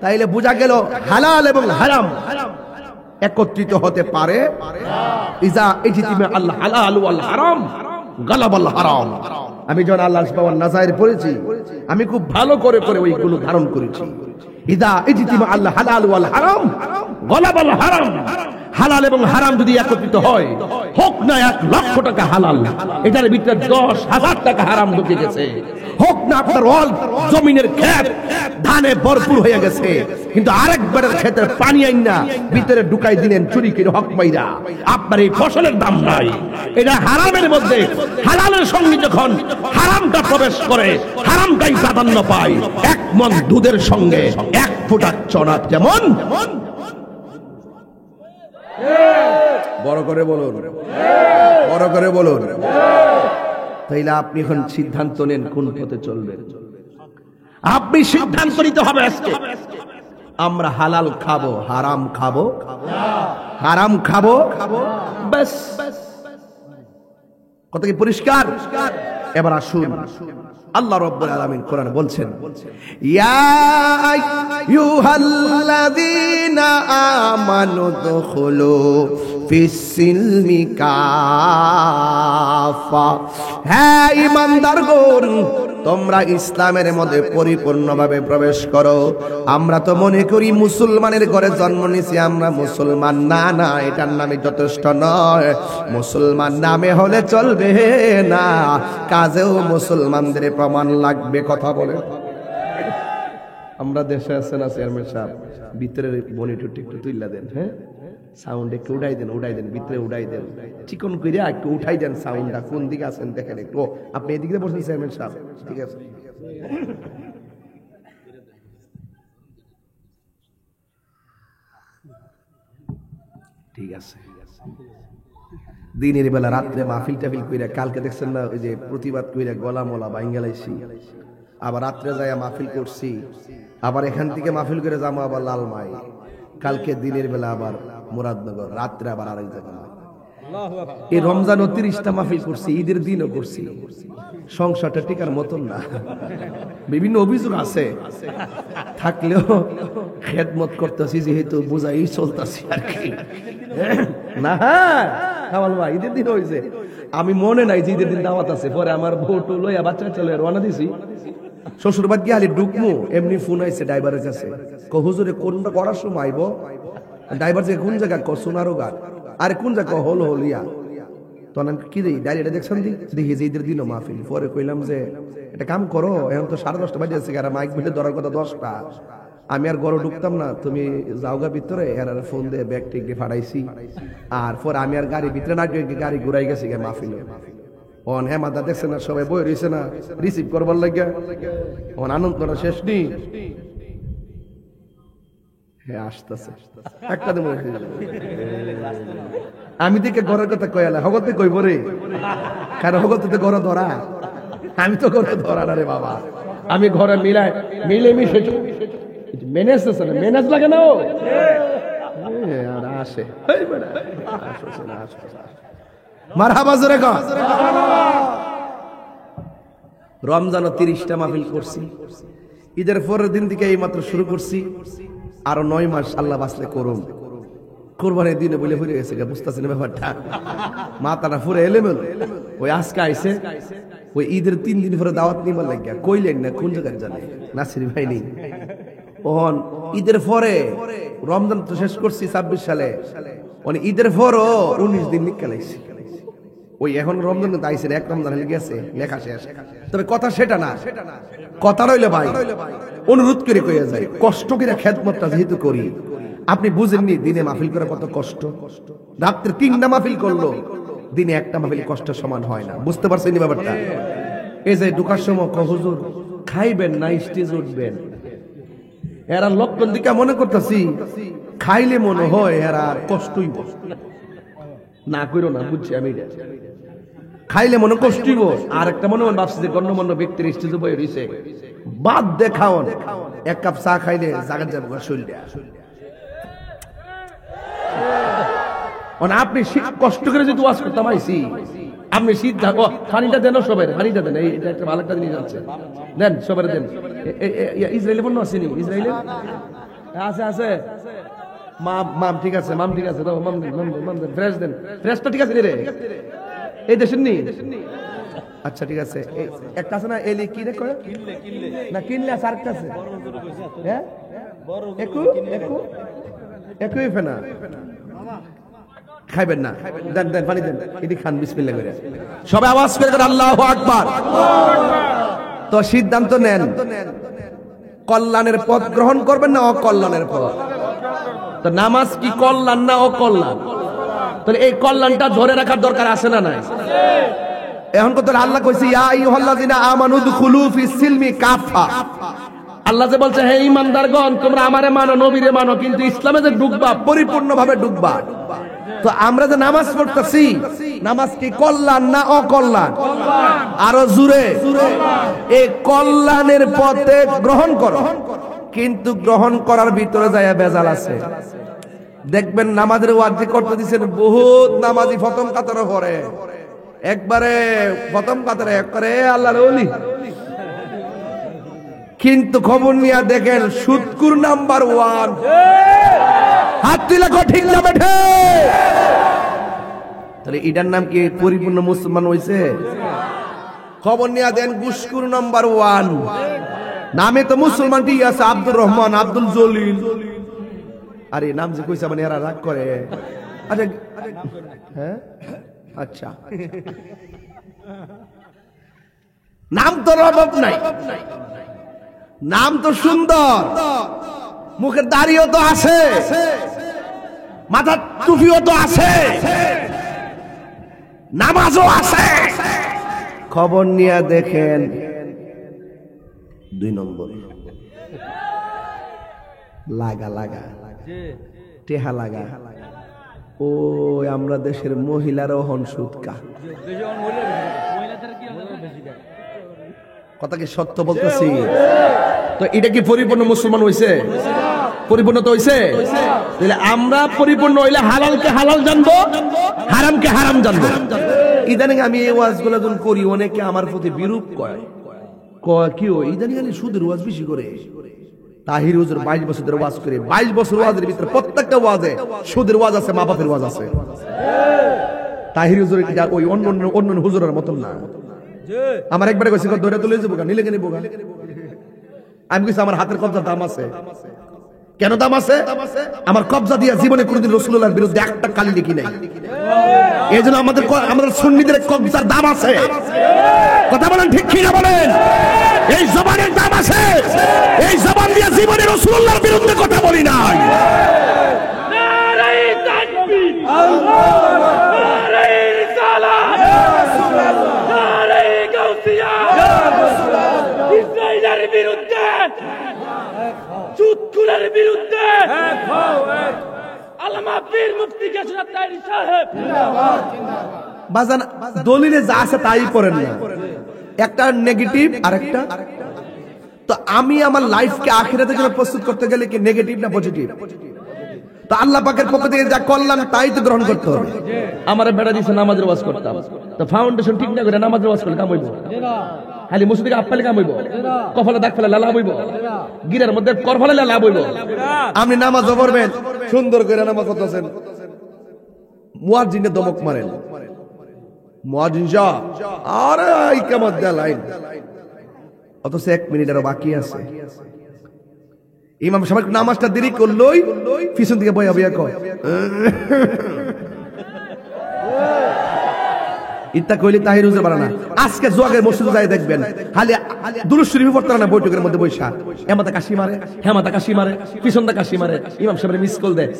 তাইলে বোঝা গেল হালাল এবং হারাম একত্রিত হতে পারে। ইজা ইজতিমা আল হালাল ওয়াল হারাম গালাবাল হারাম। আমি যখন আল্লাহ সুবহানাহু ওয়া নাযায়ের পড়েছি, আমি খুব ভালো করে ওইগুলো ধারণ করেছি। ইজা ইজতিমা আল হালাল ওয়াল হারাম গালাবাল হারাম। হালাল এবং হারাম যদি একত্রিত হয়, হোক না 1 লক্ষ টাকা হালাল, এটার ভিতরে 10,000 টাকা হারাম ঢুকে গেছে। হোক না আপনার অল জমিনের ক্ষেত ধানে ভরপুর হয়ে গেছে, কিন্তু আরেকবারের ক্ষেতের পানি আইন না ভিতরে ঢুকাই দিলেন চুরি করে হক মাইরা, আপনার এই ফসলের দাম নাই। এটা হারামের মধ্যে হালালের সঙ্গে যখন হারামটা প্রবেশ করে, হারামটাই প্রাধান্য পায়। 1 মণ দুধের সঙ্গে 1 ফোঁটা চনা যেমন। বড় করে বলুন, বড় করে বলুন। তাইলে আপনি এখন সিদ্ধান্ত নেন কোন পথে চলবেন। আপনি সিদ্ধান্ত নিতে হবে আজকে, আমরা হালাল খাবো হারাম খাবো, হারাম খাবো, বাস। কত কি পরিষ্কার? এবার আসুন, আল্লাহ রাব্বুল আলামিন কোরআনে বলছেন, ইয়া আইয়ুহাল্লাযীনা আমানু দুখুলু ফিস-সিলমি কাফা। হে ঈমানদারগণ, তোমরা ইসলামের মধ্যে পরিপূর্ণভাবে প্রবেশ করো। আমরা তো মনে করি মুসলমানের ঘরে জন্ম নিয়েছি আমরা মুসলমান। না না, এটার নামে যথেষ্ট নয়। মুসলমান নামে হলে চলবে না, কাজেও মুসলমানদের প্রমাণ লাগবে। কথা বলে আমরা দেশে আছে না চেয়ারম্যান সাহেব, ভিতরের মনিটরটি একটু তুইলা দেন। হ্যাঁ, সাউন্ড একটু উঠাই দেন, ভিতরে উঠাই দেন, চিকন কইরা একটু উঠাই দেন সাউন্ডটা। কোন দিকে আছেন দেখেন একটু। আপনি এদিকে বসেন চেয়ারম্যান সাহেব, ঠিক আছে? ঠিক আছে। দিনের বেলা রাত্রে মাহফিল টাফিল কইরা, কালকে দেখছেন না ওই যে প্রতিবাদ কইরা গলা মলা বাইঙ্গালাইছি, আবার রাত্রে যায় মাহফিল করছি, আবার এখান থেকে মাহফিল করে যাবো আবার লালমাই, কালকে দিনের বেলা আবার মুরাদনগর, রাত্রে আবার আরেক জায়গা। এই রমজান 30টা মাহফিল করছি, ঈদের দিনও করছি। সংসারটা টিকার মতন না, বিভিন্ন অভিযোগ আছে, থাকলেও খেদমত করতেছি যেহেতু বোঝাই চলতেছি আর কি। না কামাল ভাই, ঈদের দিন হয়েছে, আমি মনে নাই যে ঈদের দিন দাওয়াত আছে। পরে আমার বউটো লইয়া বাচ্চা চলে রওনা দিছি, শ্বশুর বাদ গিয়ে হালি ঢুকমু, এমনি ফোন আইছে ড্রাইভারের কাছে, হুজুরে কোনটা করার সময় আইব? ড্রাইভার যে কোন জায়গা সোনারো গান, আরে কোন জায়গা হল হলিয়া, তখন কি দিই ডাইরেক্ট দেখছেন দেখি যে ঈদের দিনও মাহফিল। পরে কইলাম যে এটা কাম করো, এখন তো 10:30 বাজে আছে, মাইক বিলে ধরার কথা 10টা, আমি আর ঘরে ঢুকতাম না, তুমি যাওগা ভিতরে। এর ফোন দিয়ে ব্যাগ টেক দিয়ে ফাটাইছি, আর পরে আমি আর গাড়ি ভিতরে না গিয়ে গাড়ি ঘুরাই গেছি মাহফিলে। অন হ্যাঁ মাদা দেখছে না, সবাই বই রয়েছে না রিসিভ করবার লাগে, অন আনন্দটা শেষ নেই। হ্যাঁ আসতেছে একটা দিন, আমি দেখে ঘরের কথা কয়ালে হগতে কইব রে, কারণ হগতে তো ঘরে ধরা, আমি তো ঘরে ধরা না রে বাবা। আমি ঘরে মিলে মিশে মেনেজ লাগে না, আসে মারহাবা জোরে কর। রমজানও 30টা মাহফিল করছি, ঈদের পরের দিন থেকে এই মাত্র শুরু করছি, আরো 9 মাস আল্লাহ বাঁচলে করুন। কোরবানির দিনে বলে ফুরে গেছে, বুঝতেছেন ব্যাপারটা, মাথাটা ফুরে এলেমেলো। ওই আজকে আইসে, ওই ঈদের 3 দিন পরে দাওয়াত নিবার লাগিয়া কইলেন না কোন জায়গায় জানে নাসির ভাই নেই। ওহন ঈদের পরে রমজান তো শেষ করছি 26 সালে, মানে ঈদের পরও 19 দিন নিকালাইছি। ওই এখন রমজান আইসে, 1 রমজান হয়ে গেছে, লেখা শেষ। তবে কথা সেটা না, কথা রইলে ভাই অনুরোধ করে কইয়া যায়, কষ্ট করে খেদমতটা যেহেতু করি, আপনি বুঝেননি দিনে মাহফিল করা কত কষ্ট। রাত্রে 3টা মাহফিল করলো, দিনে 1টা মাহফিল কষ্ট সমান হয় না। বুঝতে পারছেন ব্যাপারটা? এই যে ঢুকার সময় হুজুর খাইবেন না স্টেজ উঠবেন, এরা লক্ষণ দিকে মনে করতেছি, খাইলে মনে হয় এরা কষ্টই না করো না, বুঝছি আমি, খাইলে মনে কষ্টইব। আর একটা মনে মনে ভাবছি যে গণ্যমান্য ব্যক্তির স্টেজে বয়ে রয়েছে, বাদ দেখাও 1 কাপ চা খাইলে জাগাত যাবো শরীরে। আপনি কষ্ট করে যদি ওয়াজ করতাম আইসি, আপনি শীত থাকো, পানিটা দেন সবাই, পানিটা দেন, এটা একটা ভালো একটা জিনিস আছে, দেন সবাই দেন। ইসরায়েলি পণ্য আসেনি? ইসরায়েলি আছে আছে, মাম ঠিক আছে, মাম ঠিক আছে, মাম দেন, ফ্রেশ দেন, ফ্রেশটা ঠিক আছে রে, এই দেশের নি? আচ্ছা ঠিক আছে, একটা আছে না এলি কি রে করে না কিনলে আছে, আরেকটা আছে হ্যাঁ একই ফেনা খাইবেন না, দেন দেন পানি দেন, এটি খান বিসমিল্লাহ করে, সবাই আওয়াজ করে আল্লাহু আকবার। তো সিদ্ধান্ত নেন, কল্যাণের পথ গ্রহণ করবেন না অকল্যাণের পথ? তো নামাজ কি কল্যাণ না অকল্যাণ? তাহলে এই কল্যাণটা ধরে রাখার দরকার আছে না নাই? এখন কত আল্লাহ কইছে ইয়া আইয়ুহাল্লাযিনা আমানু দুখুলু ফিস সিলমি কাফা, আল্লাহ যে বলছে হে ঈমানদারগণ তোমরা আমারে মানো, নবীরে মানো, কিন্তু ইসলামে যে ঢুকবা পরিপূর্ণভাবে ঢুকবা। তো আমরা যে নামাজ পড়তেছি, নামাজ কি কল্যাণ না অকল্যাণ? আরো জোরে, এই কল্যাণের পথে গ্রহণ করো, কিন্তু গ্রহণ করার ভিতরে যায় ভেজাল আছে। দেখবেন নামাজের ওয়াজি করতে দিচ্ছেন, বহুত নামাজি প্রথম কাতারে পড়ে, একবারে প্রথম কাতারে একবারে আল্লাহর ওলি, কিন্তু খবর নিয়ে দেখেন সুদকুর নাম্বার 1। হাত তুলে ঠিক না বেঠে? তাহলে এটার নাম কি পরিপূর্ণ মুসলমান হইছে? খবর নিয়ে দেন গুসকুর নাম্বার 1 নামে তো মুসলমান ঠিক আছে, আব্দুর রহমান, আব্দুল জলিল। আরে নাম যে কইছে মানে এরা রাগ করে। আচ্ছা হ্যাঁ আচ্ছা, নাম তো অভাব নাই, নাম তো সুন্দর, মুখের দাড়িও তো আছে, মাথার টুপিও তো আছে, নামাজও আছে। খবর নিয়ে দেখেন 2 নম্বর লাগা লাগা টেহা লাগা। ও আমরা দেশের মহিলারও হন সুদকা। কথা কি সত্য বলতেছি? তো এটা কি পরিপূর্ণ মুসলমান হইছে? পরিপূর্ণ তো হইছে। তাহলে আমরা পরিপূর্ণ হইলে হালালকে হালাল জানবো, হারামকে হারাম জানবো। ইদানিং আমি এই ওয়াজগুলো যখন করি অনেকে আমার প্রতি বিরূপ কয় কি ইদানিং আমি সুদের ওয়াজ বেশি করে। তাহির হুজুর 22 বছর ধরে ওয়াজ করে, 22 বছর ওয়াজের ভিতরে প্রত্যেকটা ওয়াজে সুদের ওয়াজ আছে, মা বাপের ওয়াজ আছে। তাহির হুজুর ওই অন্য হুজুরের মতন না। আমার একবারে কইছে ধরে তুলে যাবো নিলে কেন বোগা। আমি কইছি আমার হাতের কবজার দাম আছে। কেন দাম আছে? আমার কবজা দিয়া জীবনে কোনোদিন রাসূলুল্লাহর বিরুদ্ধে একটা কালি লিখি নাই। এইজন্য আমাদের সুন্নিদের কবজার দাম আছে। কথা বলেন ঠিক কি না বলেন? এই জবানের দাম আছে। এই জবান দিয়ে জীবনে রাসূলুল্লাহর বিরুদ্ধে কথা বলি নাই। নারায়ে তাকবীর, নারায়ে রিসালাত, নারায়ে গাউসিয়া, ইসরায়েলের বিরুদ্ধে, সুদখোরের বিরুদ্ধে আল্লামা পীর মুফতি কাশিনাথ তাইরি সাহেব বাজান দলিলে যা আছে তাই পড়েন না, একটা নেগেটিভ আর একটা। তো আমি আমার লাইফকে আখিরাতের জন্য প্রস্তুত করতে গেলে কি নেগেটিভ না পজিটিভ? তো আল্লাহ পাকের পক্ষ থেকে যা করলাম তাই তো গ্রহণ করতে হবে। আমার বেড়া দিছে নামাজের ওয়াজ করতাম, তো ফাউন্ডেশন ঠিক না করে নামাজের ওয়াজ করলে কাম হইব? খালি মসজিদে আপ্পালে কাম হইব? কপালে দাগ ফেলে লাভ হইব? গিরার মধ্যে কর ফেলে লাভ হইব? আপনি নামাজও পড়বেন, সুন্দর করে নামাজ পড়তেছেন, মুয়াজ্জিনে দমক মারেন, মুয়াজ্জিন সাহেব আরে ইকামত দেয়া লাইন, অথচ 1 মিনিটেরও বাকি আছে। ইমাম সাহেব নামাজটা দেরি করলই পিছন থেকে বয়া বয়া কয় ইত্তা কইলি তাহির হুজুর বাড়া না। আজকে জোয়াগের মসজিদে যাই দেখবেন খালি দুরূদ শরীফ পড়তে না, বৈঠকের মধ্যে বৈশা হেমাতা কাশি মারে, হেমাতা কাশি মারে, পিছনটা কাশি মারে। ইমাম সাহেবের মিস কল দেয়,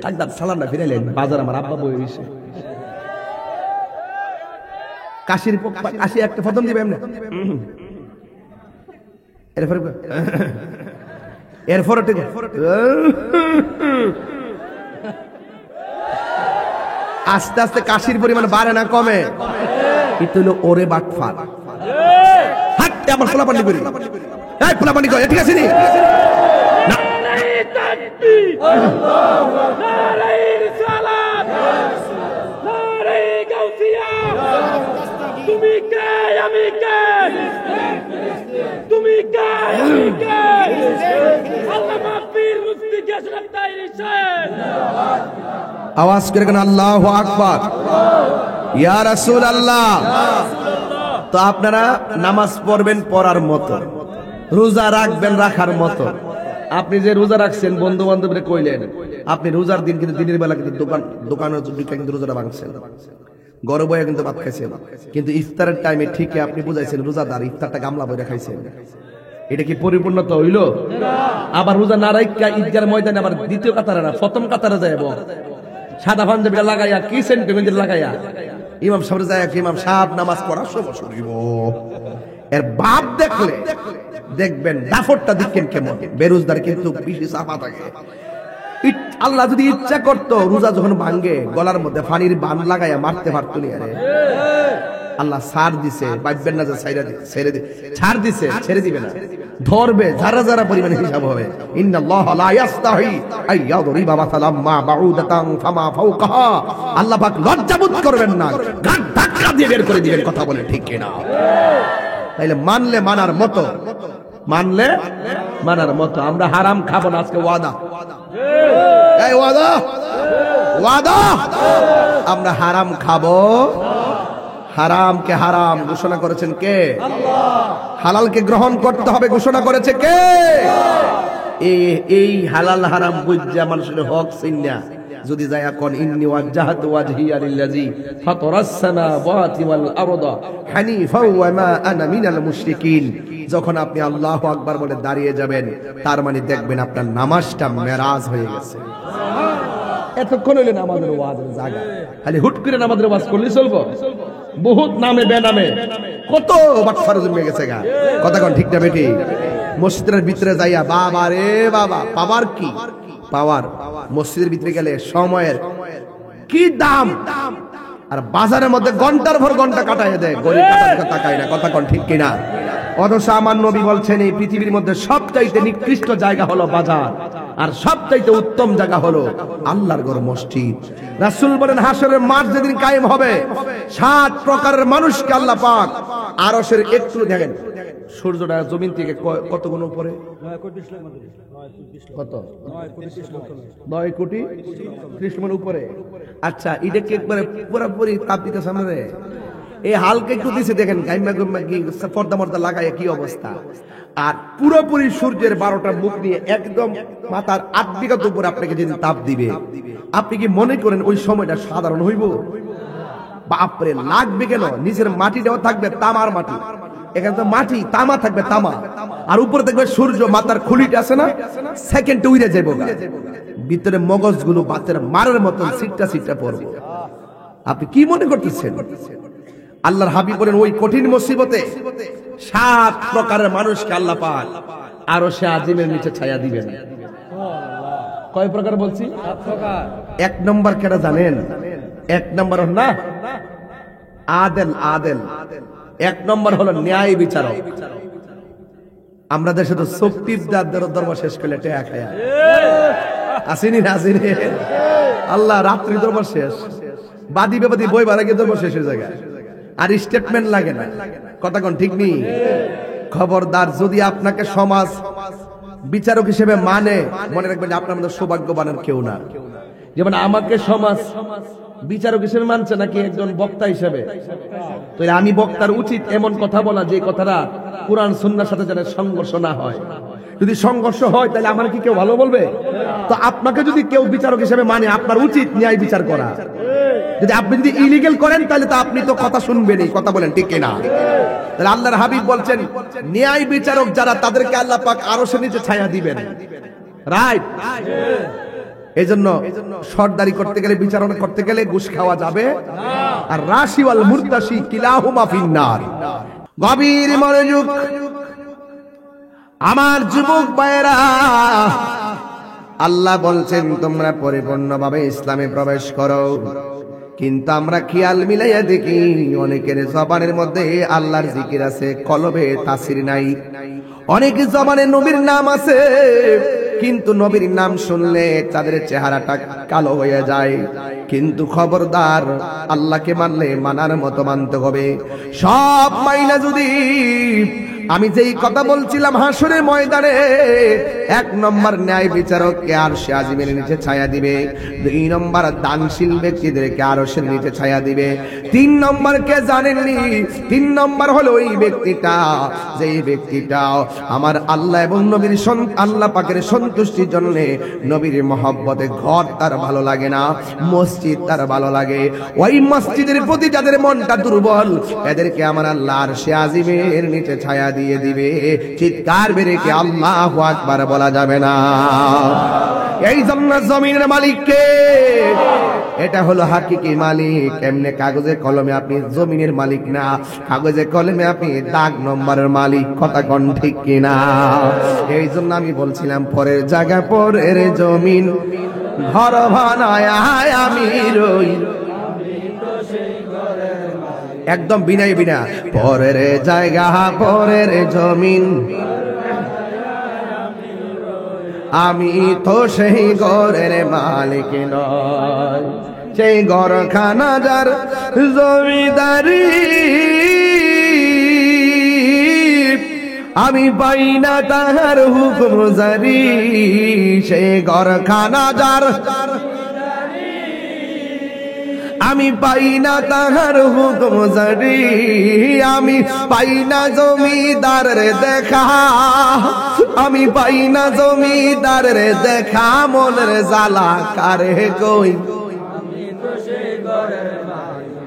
একদম সালামটা ফিরাইলেন, বাজার আমার আব্বা বই হইছে। কাশির কাশি একটা ফতম দিবে এমনি, এরপরে ঠিক আস্তে আস্তে কাশির পরিমাণ বাড়ে না কমে? এটা হলো ওরে বাটফার। হাঁটতে আমার পোলাপানি করি, এই পোলাপানি কর, ঠিক আছে নি? নারায়ে তাকবীর, নারায়ে রিসালাত, নারায়ে গাউসিয়া। তুমি কে আমি কে, তুমি কে আমি কে, আল্লামা পীর মুফতি কাশিনাথ তাইরি সাহেব। আওয়াজ করে কেন আল্লাহু আকবার, ইয়া রাসূলুল্লাহ। তো আপনারা নামাজ পড়বেন পড়ার মতো, রোজা রাখবেন রাখার মতো। আপনি যে রোজা রাখছেন বন্ধু বান্ধবরে কইলেন, আপনি রোজার দিন কিন্তু দিনের বেলা কিন্তু দোকানের কিন্তু রোজাটা ভাঙছেন, ঘরে বয়ে কিন্তু ভাত খাইছেন, কিন্তু ইফতারের টাইমে ঠিকই আপনি বুঝাইছেন রোজাদার, ইফতারটা গামলা বইরা খাইছেন। এটা কি পরিপূর্ণতা হইল? আবার রোজা না রাখা ঈদগার ময়দানে আবার দ্বিতীয় কাতারে না প্রথম কাতারে যায়, সাদা পাঞ্জাবিটা লাগাইয়া কি সেন্টিমেন্ট লাগাইয়া ইমাম সাহেব যায়, ইমাম সাহেব নামাজ পড়ার সময় শুনিব। এর বাপ দেখলে দেখবেন দাফরটা দেখেন কেমন, বেরোজগার কিন্তু বেশি চাপা থাকে। আল্লাহ যদি ইচ্ছা করতো রোজা যখন ভাঙ্গে গলার মধ্যে পানির বান লাগাইয়া মারতে পারতো নি। আরে আল্লাহ ছাড় দিছে, বাইবেন না যে ছেড়ে দি, ছাড় দিছে, ছেড়ে দিবে না, ধরবে, যারা যারা পরিমাণে হিসাব হবে। ইন্নাল্লাহা লা ইস্তাহি আইয়াদরিবা মাসালাম মা বাউদাতান ফামা ফাওকাহা। আল্লাহ পাক লজ্জাবোধ করবেন না, গান ধাক্কা দিয়ে বের করে দিবেন। কথা বলে ঠিক কিনা? তাইলে মানলে মানার মতো, মানলে মানার মতো। আমরা হারাম খাবো না, আজকে ওয়াদা, এই ওয়াদা, ওয়াদা, আমরা হারাম খাবো, হারামকে হারাম ঘোষণা করেছেন কে? আল্লাহ। হালালকে গ্রহণ করতে হবে ঘোষণা করেছে কে? এই হালাল হারাম বুঝা মানুষের হক চিন্না যদি যায় কোন ইন্নী ওয়াজহাতু ওয়াজহিয়া লিল্লাযী ফাতারাস সামাওয়াতি ওয়াল আরদা হানিফা ওয়া মা আনা মিনাল মুশরিকিন, যখন আপনি আল্লাহু আকবার বলে দাঁড়িয়ে যাবেন তার মানে দেখবেন আপনার নামাজটা মেরাজ হয়ে গেছে। এতক্ষণ হইলে নামাজের ওয়াজের জায়গা, খালি হুট করে নামাজের ওয়াজ করলে চলবো? বহুত নামে বেনামে কত বাটফার জন্মে গেছে গা। কথা কোন ঠিক না বেটি? মসজিদের ভিতরে যাইয়া বাবা রে বাবা, পাওয়ার কি পাওয়ার, মসজিদের ভিতরে গেলে সময়ের কি দাম, আর বাজারের মধ্যে ঘন্টার পর ঘন্টা কাটায় দেয়, গড়ি কাটার তাকায় না। কথা কোন ঠিক কিনা? অথচ আমার নবী বলছেন এই পৃথিবীর মধ্যে সবচাইতে নিকৃষ্ট জায়গা হলো বাজার, আর সবচাইতে উত্তম জায়গা হলো আল্লাহর ঘর মসজিদ। রাসূল বলেন হাসরের মাঠ যেদিন কায়েম হবে 7 প্রকারের মানুষকে আল্লাহ পাক আরশের একটু দেখেন, সূর্যটা জমিন থেকে কত গুণ উপরে? কত? 9 কোটি 30 মান উপরে। আচ্ছা, এটাকে একবারে পুরোপুরি তাপ দিতে সামনে এই হালকা একটু দিছে দেখেন, গাইমা গাইমা কি পর্দা মর্দা লাগায় কি অবস্থা। আর পুরোপুরি সূর্যের 12টা মুখ নিয়ে একদম মাথার 8 বিঘা উপরে আপনাকে যেদিন তাপ দিবে, আপনি কি মনে করেন ওই সময়টা সাধারণ হইব? বাপরে, লাগবে কেন? নিচের মাটিটাও থাকবে তামার মাটি, এখানে তো মাটি তামা থাকবে তামা, আর উপরে দেখবে সূর্য, মাথার খুলিটা আছে না, সেকেন্ডে উড়ে যাবো, ভিতরে মগজগুলো বাতের মারের মতন সিটটা সিটটা পড়বে। আপনি কি মনে করতেছেন? আল্লাহর হাবিব বলেন ওই কঠিন মুসিবতে 7 প্রকারের মানুষকে আল্লাহ পাক আরশে আজিমের নিচে ছায়া দিবেন। কয় প্রকার বলছি? 7 প্রকার। 1 নম্বর কেটা জানেন? 1 নম্বর না আদেল, আদেল 1 নম্বর হলো ন্যায় বিচারক। আমরা দেশে তো শক্তির দরবার শেষ করলে টেয়া খায়া আসেনি না, আসেনি? আল্লাহ রাত্রি দরবার শেষ, বাদী বেবাদী বই বাড়া গিয়ে দরবার শেষের জায়গায়, আর স্টেটমেন্ট লাগে না। কথা কোন ঠিক নেই? খবরদার, যদি আপনাকে সমাজ বিচারক হিসেবে মানে, মনে রাখবেন যে আপনার মধ্যে সৌভাগ্যবানের কেউ না। যেমন আমাকে সমাজ বিচারক হিসেবে মানছে নাকি একজন বক্তা হিসেবে, তো আমি বক্তার উচিত এমন কথা বলা যে কথাটা কুরআন সুন্নাহর সাথে যেন সংঘর্ষ না হয়। যদি সংঘর্ষ হয় তাহলে আমার কি কেউ ভালো বলবে? তো আপনাকে যদি কেউ বিচারক হিসেবে মানে, আপনার উচিত ন্যায় বিচার করা। যদি আপনি যদি ইলিগেল করেন তাহলে তো আপনি তো কথা শুনবেনই। কথা বলেন ঠিক কিনা? তাহলে আল্লাহর হাবিব বলছেন ন্যায় বিচারক যারা, তাদেরকে আল্লাহ পাক আরশের নিচে ছায়া দিবেন। রাইট? এজন্য সরদারি করতে গেলে, বিচারণা করতে গেলে ঘুষ খাওয়া যাবে না। আর রাশি ওয়াল মুরতাশি কিলাহুমা ফিন্নার। গভীর মনোযোগ আমার যুবক ভাইরা, আল্লাহ বলছেন তোমরা পরিপূর্ণভাবে ইসলামে প্রবেশ করো। কিন্তু আমরা খেয়াল মিলাইয়া দেখি অনেকের জবানের মধ্যে আল্লাহর জিকির আছে, কলবে তাসির নাই। অনেকের জবানে নবীর নাম আছে, কিন্তু নবীর নাম শুনলে তাদের চেহারাটা কালো হয়ে যায়। কিন্তু খবরদার, আল্লাহকে মানলে মানার মতো মানতে হবে। সব মাইনা যদি আমি যেই কথা বলছিলাম হাসরের ময়দানে 1 নম্বর ন্যায় বিচারককে আরশে আজিমের নিচে ছায়া দিবে, 2 নম্বর দানশীল ব্যক্তিদেরকে আরশের নিচে ছায়া দিবে, 3 নম্বর কে জানেননি? 3 নম্বর হলো ওই ব্যক্তিটা, যেই ব্যক্তিটা আমার আল্লাহ এবং নবীর আল্লাহ পাকের সন্তুষ্টির জন্য, নবীর মহব্বতে ঘর তার ভালো লাগে না, মসজিদ তার ভালো লাগে। ওই মসজিদের প্রতি যাদের মনটা দুর্বল, এদেরকে আমার আল্লাহ আরশে আজিমের নিচে ছায়া দিয়ে দিবে। চিৎকার বেরে কি আল্লাহু আকবার বলা যাবে না? এই জন্য জমিনের মালিক কে? এটা হলো হাকিকি মালিক। এমনি কাগজে কলমে আপনি জমিনের মালিক না, কাগজে কলমে আপনি দাগ নম্বরের মালিক। কথা কোন ঠিক কিনা? এই জন্য আমি বলছিলাম পরের জায়গা পরের জমিন, ঘর বানায় আমি রই। একদম বিনাই বিনা, পরের জায়গা পরের জমিন, আমি তো সেই ঘরের মালিক নয়। সেই ঘরখানা যার জমিদারি, আমি পাই না তাহার হুকুম জারি। সেই ঘরখানা যার, আমি পাই না তাহার হুকুম জারি, আমি পাই না জমিদারের দেখা, আমি পাই না জমিদারের দেখা, মনের জ্বালা কারে কই।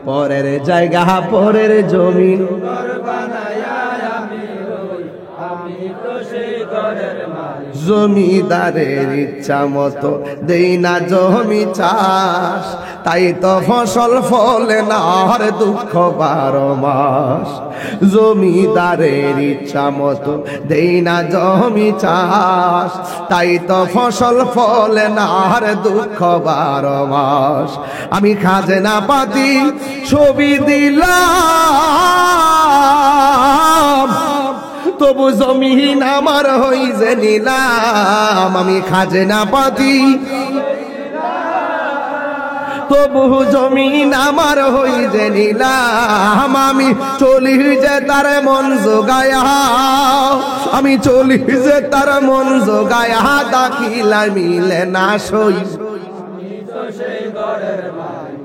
পরের জায়গা পরের জমিন, জমিদারের ইচ্ছা মতো দেই না জমি চাষ, তাই তো ফসল ফলে না আর দুঃখ 12 মাস। জমিদারের ইচ্ছা মতো দেই না জমি চাষ, তাই তো ফসল ফলে না আর দুঃখ 12 মাস। আমি খাজনা পাতি ছবি দিলাম, তবু জমিন আমার হই যে নিলাম। আমি খাজনা পাতি তবু জমিন আমার হই যে নিলাম। আমি চলি যে তার মন জোগায়া, আমি চলি যে তার মন জোগায়া, দাখিলা মিলে না সই।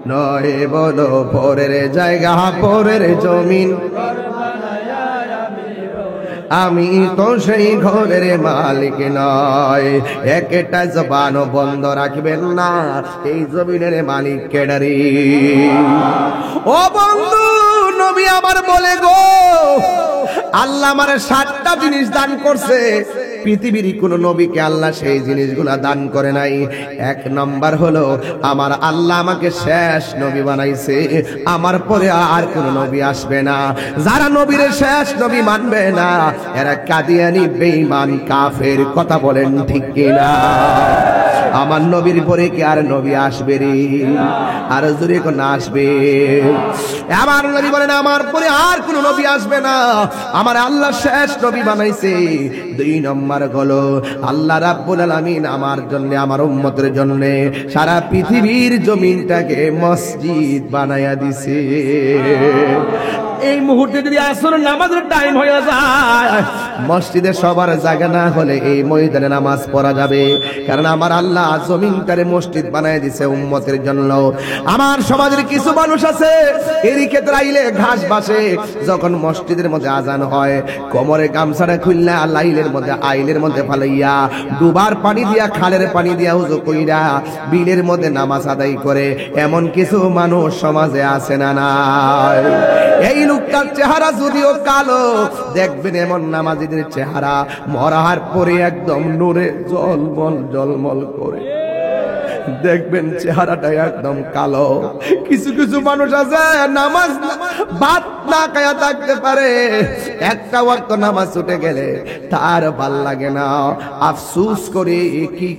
নয় বলো পরের জায়গা পরের জমিন, আমি তো সেই ঘরের মালিক নয়। একটা জবানও বন্ধ রাখবেন না, এই জমিনের মালিক কেডারি। ও বন্ধু, নবী আমার বলে গো, আল্লাহ আমার 7টা জিনিস দান করছে, পৃথিবীর কোন নবীকে আল্লাহ সেই জিনিসগুলা দান করে নাই। 1 নম্বর হলো আমার আল্লাহ আমাকে শেষ নবী বানাইছে, আমার পরে আর কোন নবী আসবে না। যারা নবীর শেষ নবী মানবে না এরা কাদিয়ানি, বেঈমান, কাফের। কথা বলেন ঠিক কিনা? আমার নবীর পরে কি আর নবী আসবে রে? আর জোরে কোন আসবে? আমার নবী বলেন আমার পরে আর কোন নবী আসবে না, আমার আল্লাহ শেষ নবী বানাইছে। 2 নম্বর হলো আল্লাহ রাব্বুল আলামিন আমার জন্য, আমার উম্মতের জন্য সারা পৃথিবীর জমিনটাকে মসজিদ বানায়া দিছে। এই মুহূর্তে যদি আসরের নামাজের টাইম হয়ে যায়, মসজিদে সবার জায়গা না হলে এই ময়দানে নামাজ পড়া যাবে, কারণ আমার আল্লাহ জমিনটারে মসজিদ বানায় দিছে উম্মতের জন্য। আমার সমাজের কিছু মানুষ আছে এদিকে দাঁড়াইলে ঘাস বাসে, যখন মসজিদের মধ্যে আজান হয় কোমরে গামছাটা খুললা লাইলের মধ্যে আইলের মধ্যে ফালাইয়া ডুবার পানি দিয়া খালের পানি দিয়া উজু কইরা বিলের মধ্যে নামাজ আদায় করে, এমন কিছু মানুষ সমাজে আছে না নাই? এই লোকটার চেহারা যদিও কালো, দেখবেন এমন নামাজিদের চেহারা মরার পরে একদম নূরে জলমল জলমল করে, দেখবেন চেহারাটা একদম কালো। কিছু কিছু মানুষ আছে নামাজ ভাত না খায়া থাকতে পারে, একটা ওয়াক্ত নামাজ ছুটে গেলে তার ভাল লাগে না, আফসোস করে কি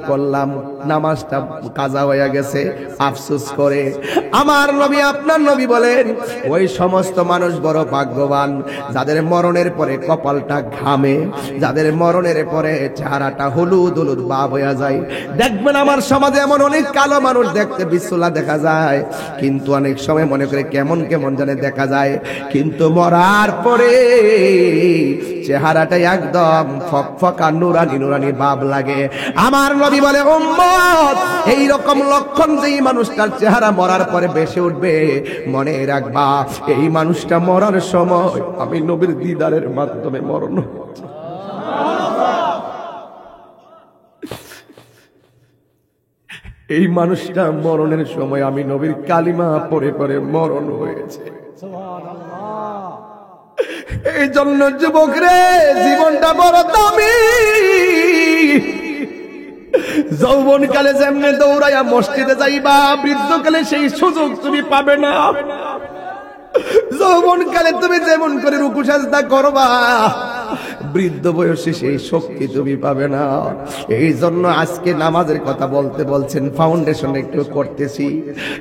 করলাম নামাজটা কাজা হয়ে গেছে, আফসোস করে। আমার নবী আপনার নবী বলেন ওই সমস্ত মানুষ বড় ভাগ্যবান যাদের মরণের পরে কপালটা ঘামে, যাদের মরণের পরে চেহারাটা হলুদ হলুদ ভাব হয়ে যায়। দেখবেন আমার সমাজে এমন অনেক কালো মানুষ দেখতে বিশ্বলা দেখা যায়, কিন্তু অনেক সময় মনে করে কেমন কেমন জানে দেখা যায়, কিন্তু মরার পরে চেহারাটা একদম ফকফকা নুরানি নুরানি ভাব লাগে। আমার নবী বলে উম্মত এই রকম লক্ষণ যেই মানুষটার চেহারা মরার পরে বেশি উঠবে, মনে রাখবা এই মানুষটা মরার সময় আমি নবীর দিদারের মাধ্যমে মরণ। এই মানুষটা মরণের সময় আমি নবীর কালিমা পড়ে পড়ে মরণ হয়েছে। এই জন্য যুবক রে, জীবনটা বড় দামি। যৌবনকালে যেমনে দৌড়াইয়া মসজিদে যাইবা, বৃদ্ধকালে সেই সুযোগ তুমি পাবে না। যৌবনকালে তুমি যেমন করে রুকু সাজদা করবা, বৃদ্ধ বয়সে সেই শক্তি তুমি পাবে না। এই জন্য আজকে নামাজের কথা বলছেন, ফাউন্ডেশন একটু করতেছি।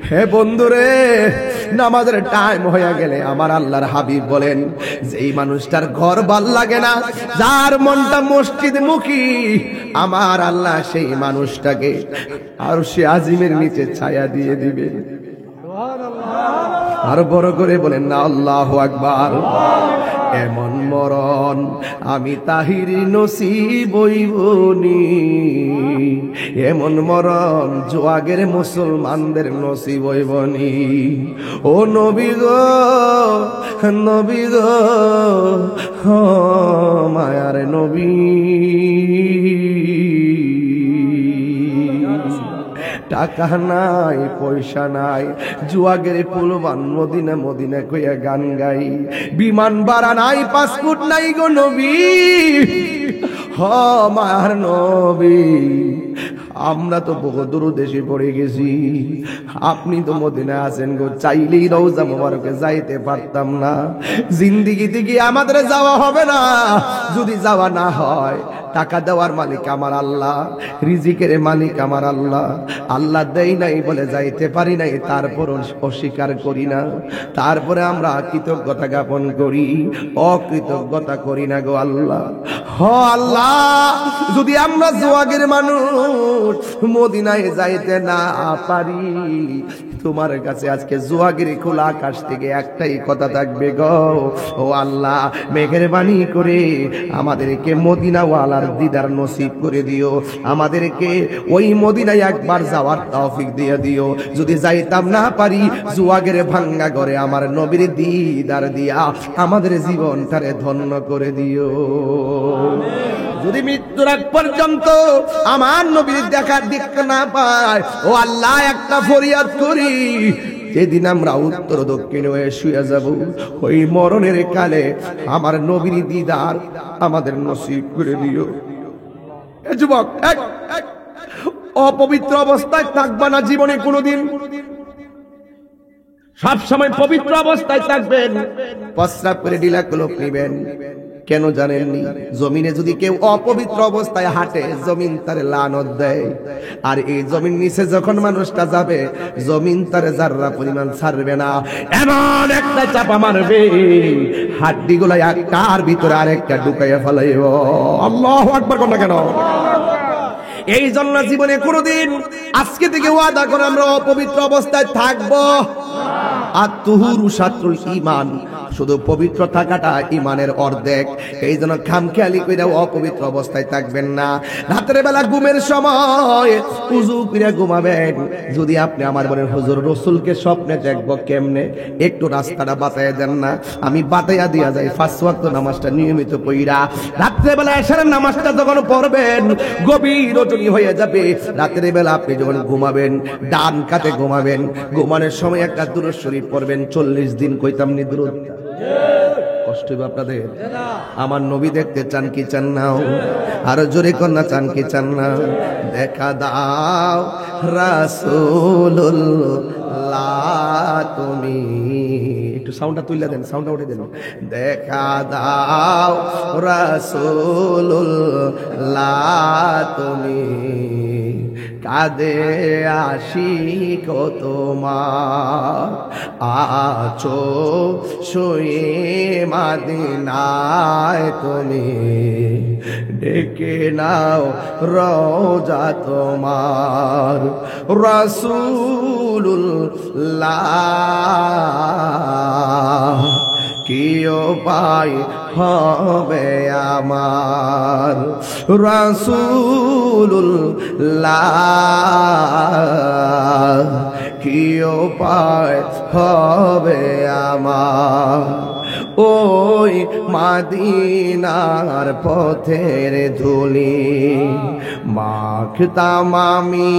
হে বন্ধুরে, নামাজের টাইম হয়ে গেলে আমার আল্লাহর হাবিব বলেন যেই মানুষটার ঘর ভাল লাগে না, যার মনটা মসজিদ মুখী, আমার আল্লাহ সেই মানুষটাকে আর সে আজিমের নিচে ছায়া দিয়ে দিবে। আর বড় করে বলেন না আল্লাহু আকবার। এমন মরণ আমি তাহির নসিব হইবনি, এমন মরণ জোয়াগের মুসলমানদের নসিব হইবনি। ও নবী গো, নবী গো, মায়ার নবী, টাকা নাই পয়সা নাই, জুয়াগের পুলবান মদিনা মদিনা কইয়া গান গাই, বিমান ভাড়া নাই, পাসপোর্ট নাই গো নবী, মায়ার নবী। আমরা তো বহু দূর দেশে পড়ে গেছি, আপনি তো মদিনায় আছেন গো, চাইলেই রওজা মোবারকে যাইতে পারতাম না। জিন্দিগিতে কি আমাদের যাওয়া হবে না? যদি যাওয়া না হয়, টাকা দেওয়ার মালিক আমার আল্লাহ, রিজিকের মালিক আমার আল্লাহ। আল্লাহ দেই নাই বলে যাইতে পারি নাই, তারপর অস্বীকার করি না, তারপরে আমরা কৃতজ্ঞতা জ্ঞাপন করি, অকৃতজ্ঞতা করি না গো আল্লাহ। আল্লাহ, যদি আমরা জোয়াগের মানুষ মদিনায় যাইতে না পারি, তোমার কাছে আজকে জোয়াগিরি খোলা আকাশ থেকে একটাই কথা থাকবে গো, ও আল্লাহ মেহেরবানি করে আমাদেরকে মদিনাওয়ালার দিদার নসিব করে দিও, আমাদেরকে ওই মদিনায় একবার যাওয়ার তৌফিক দিয়ে দিও। যদি যাইতাম না পারি, জোয়াগের ভাঙ্গা ঘরে আমার নবীর দিদার দিয়া আমাদের জীবনটারে ধন্য করে দিও। যদি মৃত্যুর আগ পর্যন্ত আমার নবীর দেখার দিক না পায়, ও আল্লাহ একটা ফরিয়াদ করি, যেদিন আমরা উত্তর দক্ষিণ হয়ে শুয়ে যাব, ওই মরণের কালে আমার নবীর দিদার আমাদের নসিব করে দিও। যুবক, অপবিত্র অবস্থায় থাকবা না জীবনে কোনোদিন, সব সময় পবিত্র অবস্থায় থাকবেন। প্রস্রাব করে ডিলা কলপ নিবেন, কেন জানেননি? জমিনে যদি কেউ অপবিত্র অবস্থায় হাঁটে, জমিন তারে লানত দেয়, আর এই জমিন নিচে যখন মানুষটা যাবে, জমিন তারে যাররা পরিমাণ ছাড়বে না, এমন একটা চাপা মারবে, হাড্ডি গুলা একটার ভিতরে আরেকটা ঢুকাইয়া ফেলাইব। আল্লাহু আকবার কোন কেন? এই জন্য জীবনে কোনোদিন আজকে থেকে ওয়াদা করে আমরা অপবিত্র অবস্থায় থাকবো। আত-তুহুরু শাত্রুল ঈমান, শুধু পবিত্র থাকাটা ঈমানের অর্ধেক। এই জন্য খামখেয়ালি কইরা অপবিত্র অবস্থায় থাকবেন না। রাতের বেলা ঘুমের সময় ওযু করে ঘুমাবেন। যদি আপনি আমার বলেন হুজুর রাসূলকে স্বপ্নে দেখবো কেমনে, একটু রাস্তাটা বাতায়া দেন না, আমি বাতায়া দিয়া যাই। 5 ওয়াক্ত নামাজটা নিয়মিত পড়া রাতের বেলা এশারের নামাজটা যখন পড়বেন, গভীর রজনী হয়ে যাবে। রাতের বেলা আপনি যখন ঘুমাবেন, ডান কাতে ঘুমাবেন, ঘুমানোর সময় একটা দুরূদ শরীফ পড়বেন। 40 দিন কইতাম নি দুরূদ, কষ্ট হবে আপনাদের? আমার নবী দেখতে চান কি চান না? আরো জোরে কন্যা চান কি চান না? দেখা দাও রাসূলুল্লাহ তুমি, একটু সাউন্ডটা তুলে দেন, সাউন্ডটা উঠে দেন। দেখা দাও রাসূলুল্লাহ তুমি, কাঁদে আশিক তোমার, আছো শুয়ে মদিনায় তুমি, ডেকে নাও রওজা তোমার, রাসূলুল্লাহ কি উপায় হবে আমার, রাসূলুল্লাহ কি উপায় হবে আমার। ওই মদিনার পথের ধুলি মাখতাম আমি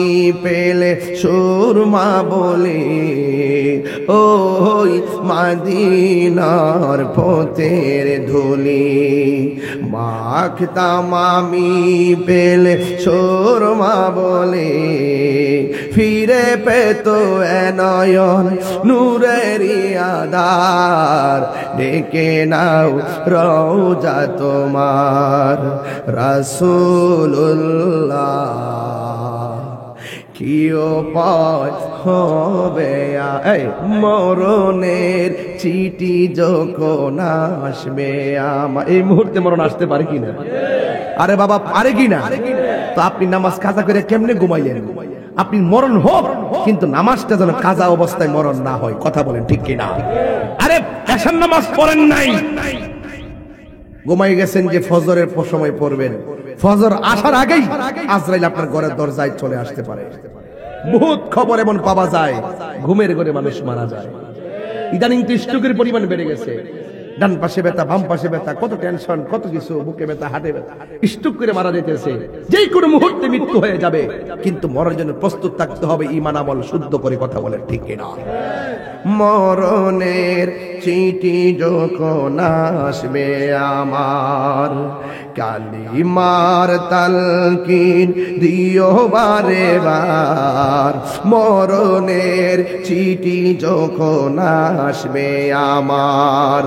পেলে সুরমা বলে, ওই মদিনার পথের ধুলি মাখতাম আমি পেলে সুরমা বলে, ফিরে পেত এ নয়ন নূরের আধার, ডেকে নাও রওজা তোমার, রাসূলুল্লাহ কি উপায় হবে। এই মরণের চিঠি যখন আসবে আমার, এই মুহূর্তে মরণ আসতে পারে কিনা? আরে বাবা পারে কিনা? তো আপনি নামাজ কাজা করে কেমনে ঘুমাইলেন? আপনি মরণ হোক, কিন্তু নামাজটা যেন কাজা অবস্থায় মরণ না হয়। কথা বলেন ঠিক কিনা? আরে এশার নামাজ পড়েন নাই, ঘুমাই গেছেন যে ফজরের সময় পড়বেন, ফজর আসার আগেই আজরাইল আপনার ঘরের দরজায় চলে আসতে পারে। বহুত খবর এমন পাওয়া যায়, ঘুমের ঘরে মানুষ মারা যায়। ইদানিং তো স্ট্রোকের পরিমাণ বেড়ে গেছে, ডান পাশে ব্যথা, বাম পাশে ব্যথা, কত টেনশন, কত কিছু, বুকে ব্যথা, হাটে ব্যথা, স্ট্রোক করে মারা যেতেছে। যেই কোনো মুহূর্তে মৃত্যু হয়ে যাবে, কিন্তু মরার জন্য প্রস্তুত থাকতে হবে, ঈমান আমল শুদ্ধ করে কথা বলে, ঠিক কিনা? মরণের চিঠি যখন আসবে আমার, কালিমার তালকিন দিও বারে বার। মরণের চিঠি যখন আসবে আমার,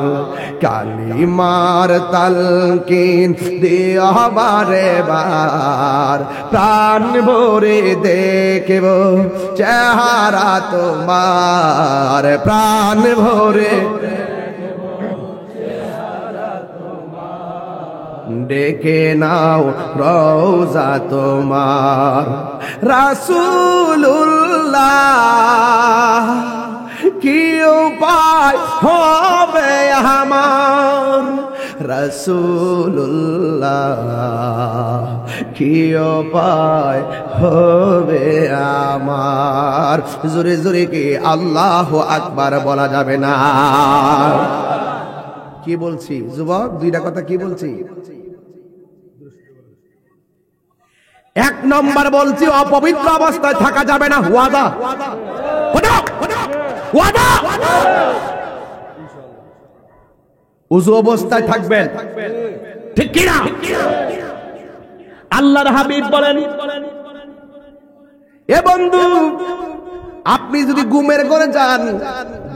কালিমার তালকিন দিও বারে বার। প্রাণ ভরে দেখব চেহারা তোমার, প্রাণ ভরে ডেকে নাও রওজা তোমার। রাসূলুল্লাহ কি উপায় হবে আমার, রাসূলুল্লাহ কি উপায় হবে আমার। জোরে জোরে কি আল্লাহু আকবার বলা যাবে না? কি বলছি যুবক, দুইটা কথা কি বলছি? এক নম্বর বলছি, অপবিত্র অবস্থায় থাকা যাবে না, ওয়াদা। ওয়াদা, উযু অবস্থায় থাকবেন, ঠিক কি না? আল্লাহর হাবিব বলেন, এ বন্ধু, আপনি যদি ঘুমের ঘরে যান,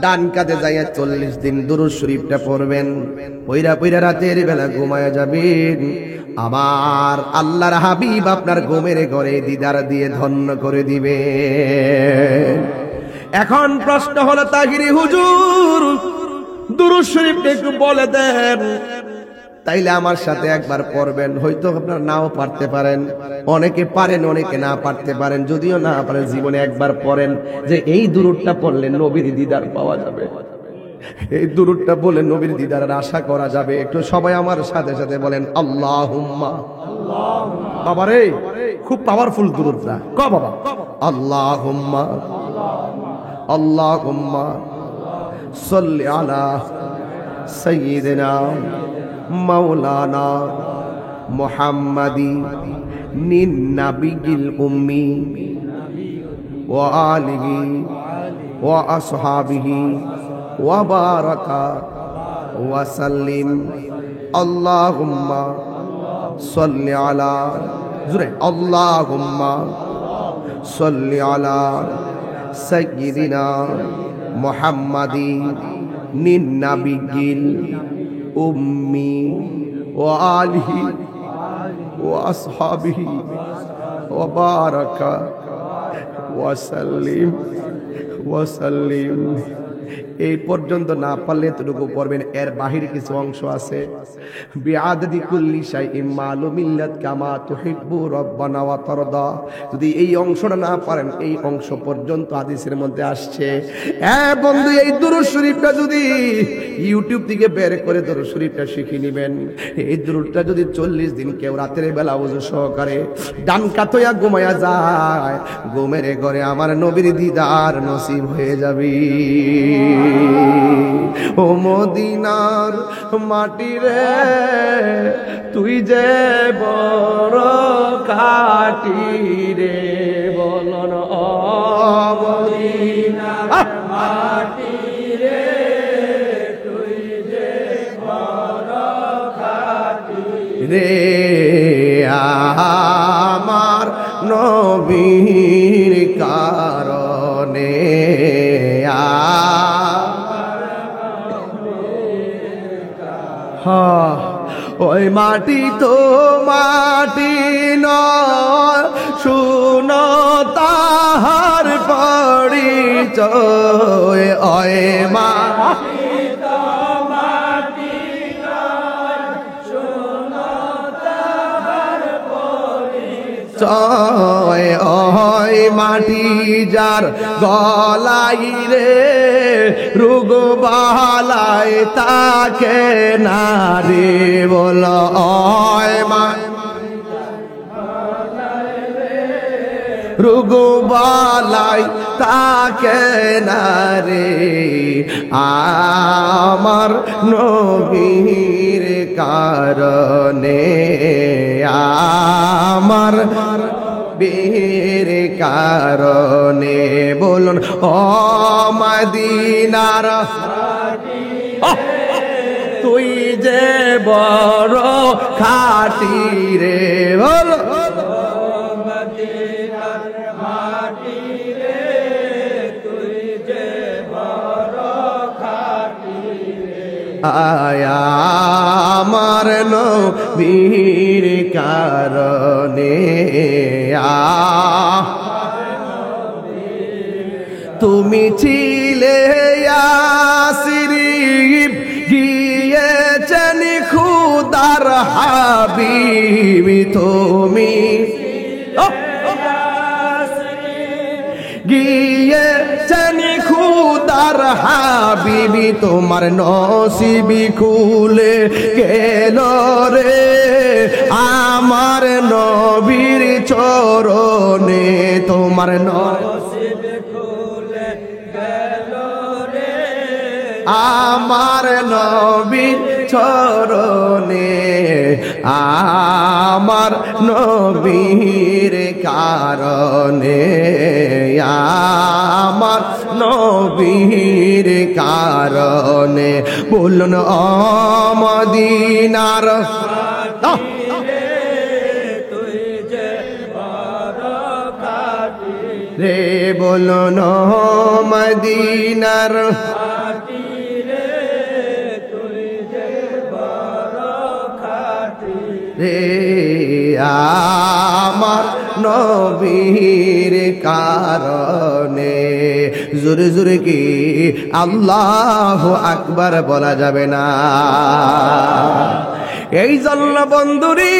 ডান কাঁধে যাইয়া 40 দিন দুরূদ শরীফটা পড়বেন, পইরা পইরা রাতের বেলা ঘুমায়া যাবেন। আমার আল্লাহর হাবিব আপনার ঘুমের ঘরে দিদার দিয়ে ধন্য করে দিবে। এখন প্রশ্ন হলো, তাহিরি হুজুর দুরূদ শরীফটা একটু বলে দেন। তাইলে আমার সাথে একবার পড়বেন, হয়তো আপনারা নাও পারতে পারেন, অনেকে পারেন, অনেকে না পারতে পারেন। যদিও না পারেন, জীবনে একবার পড়েন, যে এই দুরূদটা পড়লে নবীর দিদার পাওয়া যাবে, এই দুরূদটা বলে নবীর দিদারের আশা করা যাবে। একটু সবাই আমার সাথে সাথে বলেন, আল্লাহুম্মা। বাবারে, খুব পাওয়ারফুল দুরূদটা, ক বাবা। আল্লাহুম্মা, আল্লাহুম্মা সাল্লি আলা সাইয়্যিদিনা মাওলানা মুহাম্মাদি নিন নাবিয়িল উম্মি ওয়া আলিহি ওয়া আসহাবিহি ওয়া বারাকা ওয়া সাল্লিম। আল্লাহুম্মা সাল্লি আলা, জোরে, আল্লাহুম্মা সাল্লি আলা সাইয়্যিদিনা মুহাম্মাদি নিন নাবিয়িল উম্মি ওয়া আলিহি ওয়া আসহাবিহি ওয়া বারাকা ওয়া সাল্লিম। এই পর্যন্ত না পারলে এতটুকু পড়বেন। এর বাহিরে কিছু অংশ আছে, বিআদাদি কুল্লি শাইইন মালুমিল্লাত কামা তুহিব্বু রাব্বানা ওয়া তারদা। যদি এই অংশটা না পারেন, এই অংশ পর্যন্ত হাদিসের মধ্যে আসছে। হ্যাঁ বন্ধু, এই দুরূদ শরীফটা যদি ইউটিউব থেকে বের করে দুরূদ শরীফটা শিখে নেবেন, এই দুরূদটা যদি 40 দিন কেউ রাতের বেলা ওযু সহকারে ডান কাতয়া ঘুমায়া যায়, ঘুমের ঘরে আমার নবীর দিদার নসিব হয়ে যাবে। ও মদিনার মাটি রে, তুই যে বড় কাটি রে, বলন ও মদিনার মাটি রে, তুই যে বড় কাটি রে, আমার নবীর কারণে। ওই মাটি তো মাটি নয়, শুনো তাহার পরিচয়। ওই মাটি তো মাটি নয়, শুনো তাহার পরিচয়। ওই মাটি যার গলাই রে রোগ বালাই তাকে নারী বল মা রোগ বালাই তাকে নারে আমার নবীর কারণে আমার বীর কারণে বলুন ও মদিনার তুই যে বড় খাঁটি রে বল আয়া আমার নবীর কারণে তুমি ছিলে ইয়াসরিব গিয়েছেন খুদার হাবিবি তুমি গিয়েছেন খুদার হাবিবি তোমার নসিবি খুলে গেল রে আমার নবীর চরণে তোমার নসিবি খুলে গেল রে আমার নবীর চরণে আমার নবীর কারণে আমার নবীর কারণে বলুন ও মদিনার রে বলুন ও মদিনার রে আমার নবীর কারণে জোরে জোরে কি আল্লাহু আকবার বলা যাবে না এই জন্য বন্ধুরি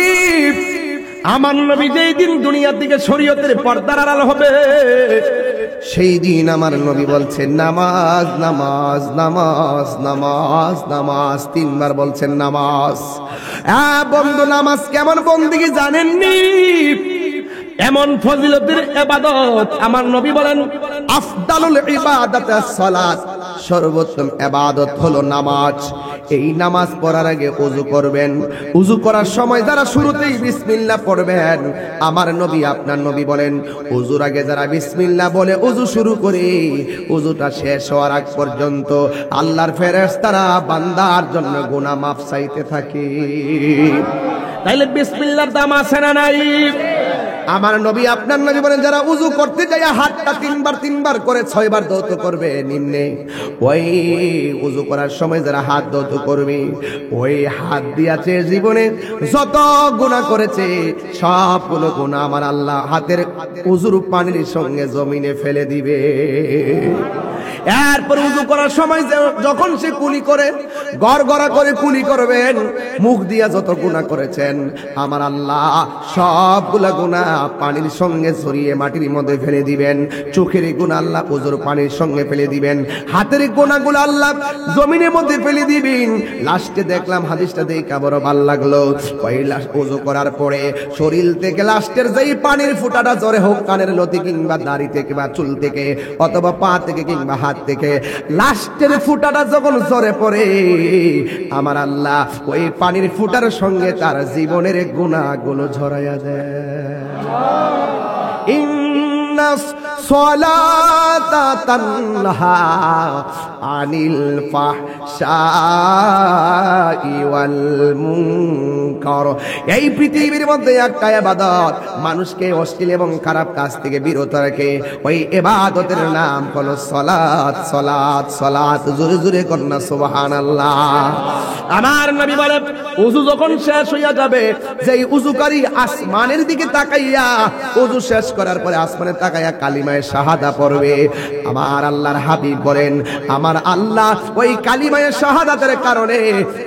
আমার নবী যেই দিন দুনিয়ার দিকে শরীয়তের পর্দার আড়াল হবে সেই দিন আমার নবী বলছেন নামাজ নামাজ নামাজ নামাজ নামাজ তিনবার বলছেন নামাজ। বন্ধু নামাজ কেমন বন্দেগী জানেননি? এমন ফজিলতের ইবাদত আমার নবী বলেন আফদালুল ইবাদাত সালাত, সর্বোত্তম ইবাদত হলো নামাজ। এই নামাজ পড়ার আগে ওযু করবেন, ওযু করার সময় যারা শুরুতেই বিসমিল্লাহ পড়বেন, আমার নবী আপনার নবী বলেন ওযুর আগে যারা বিসমিল্লাহ বলে ওযু শুরু করে ওযুটা শেষ হওয়ার আগ পর্যন্ত আল্লাহর ফেরেশতারা বান্দার জন্য গুনাহ মাফ চাইতে থাকে। তাইলে বিসমিল্লাহর দাম আছে না নাই? আমার নবী আপনার নবী বলেন যারা উযু করতে যায় হাতটা তিনবার করে 6 বার ধৌত করবে নিম্নে, ওই উযু করার সময় যারা হাত ধৌত করবে ওই হাত দিয়াছে জীবনে যত গুনাহ করেছে সবগুলো গুনাহ আমার আল্লাহ হাতের উযুর পানির সঙ্গে জমিনে ফেলে দিবে। এরপর উযু করার সময় যখন সে কুলি করে গড়গড়া করে কুলি করবেন, মুখ দিয়া যত গুনাহ করেছেন আমার আল্লাহ সবগুলা গুনাহ পানির সঙ্গে ছড়িয়ে মাটির মধ্যে ফেলে দিবেন। চোখের গুনাহ আল্লাহ উযুর পানির সঙ্গে ফেলে দিবেন, হাতের গুনাহগুলো আল্লাহ জমিনের মধ্যে ফেলে দিবেন। লাস্টে দেখলাম হাদিসটা দেখে বড় ভালো লাগলো, ওই উযু করার পরে শরীর থেকে লাস্টের যেই পানির ফোঁটাটা জরে হোক কানের লতি কিংবা দাড়ি থেকে বা চুল থেকে অথবা পা থেকে কিংবা হাত থেকে লাস্টের ফোঁটাটা যখন জরে পড়ে আমার আল্লাহ ওই পানির ফোঁটার সঙ্গে তার জীবনের গুনাহগুলো ঝরাইয়া দেয়। ইন্নাস সালাতা তানহা আনিল ফাহশাই ওয়াল মুনকার। এই পৃথিবীর মধ্যে একটা ইবাদত মানুষকে অশ্লীল এবং খারাপ কাজ থেকে বিরত রাখে, ওই ইবাদতের নাম হলো সালাত। সালাত সালাত জোরে জোরে করনা সুবহানাল্লাহ। আমার নবী বলেন ওযু যখন শেষ হইয়া যাবে, যেই ওযুকারী আসমানের দিকে তাকাইয়া ওযু শেষ করার পরে আসমানে তাকাইয়া কালিমায়ে শাহাদা পড়বে, আমার আল্লাহর হাবিব বলেন আমার আল্লাহ ওই কালিমায়ে শাহাদাতের কারণে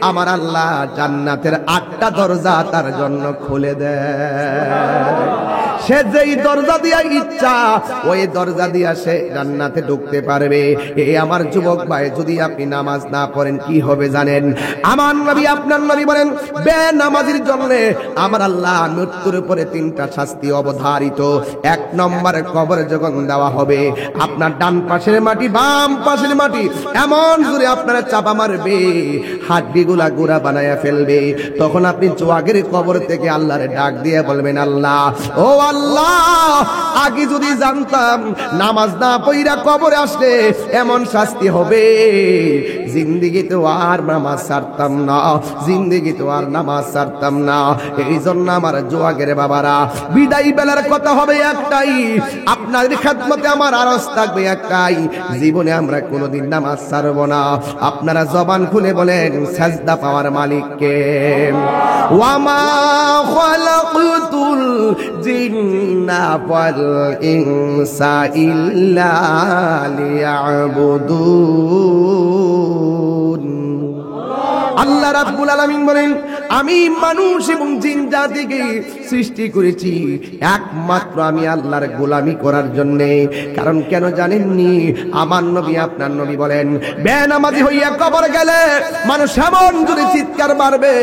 আমার আল্লাহ জান্নাতের 8টা দরজা তার জন্য খুলে দেয়। সে যেই দরজা দিয়া ইচ্ছা ওই দরজা দিয়া সে জান্নাতে ঢুকতে পারবে। এই আমার যুবক ভাই, যদি আপনি নামাজ না পড়েন কি হবে জানেন? আমার নবী আপনার নবী বলেন, বেনামাজির জন্য আমার আল্লাহ মৃত্যুর পরে 3টা শাস্তি অবধারিত। 1 নম্বরে কবর যখন দেওয়া হবে, আপনার ডান পাশের মাটি বাম পাশের মাটি এমন জোরে আপনারা চাপা মারবে, হাড্ডিগুলা গুড়া বানায়া ফেলবে। তখন আপনি চোয়াগের কবর থেকে আল্লাহরে ডাক দিয়ে বলবেন, আল্লাহ ও আল্লাহ, আগে যদি জানতাম নামাজ না পড়া কবরে আসলে এমন শাস্তি হবে, জিন্দেগিতে আর নামাজ ছাড়তাম না, জিন্দেগিতে আর নামাজ ছাড়তাম না। এই জন্য আমার জোয়াগের বাবারা, বিদায় বেলার কথা হবে একটাই, আপনাদের খেদমতে আমার আরজ থাকবে একটাই, জীবনে আমরা কোনোদিন নামাজ ছাড়ব না। আপনারা জবান খুলে বলেন, সাজদা পাওয়ার মালিককে। ওয়ামা খালাকতুল জিন্না ওয়াল ইনসা ইল্লা লিয়াবুদুন। আল্লাহ রাব্বুল আলামিন বলেন, আমি মানুষ এবং জিন জাতিকে সৃষ্টি করেছি একমাত্র আমি আল্লাহর গোলামি করার জন্য। কারণ কেন জানেননি? আমার নবী আপনার নবী বলেন, বেনামাজি হইয়া কবর গেলে মানুষ এমন জোরে চিৎকার মারবে,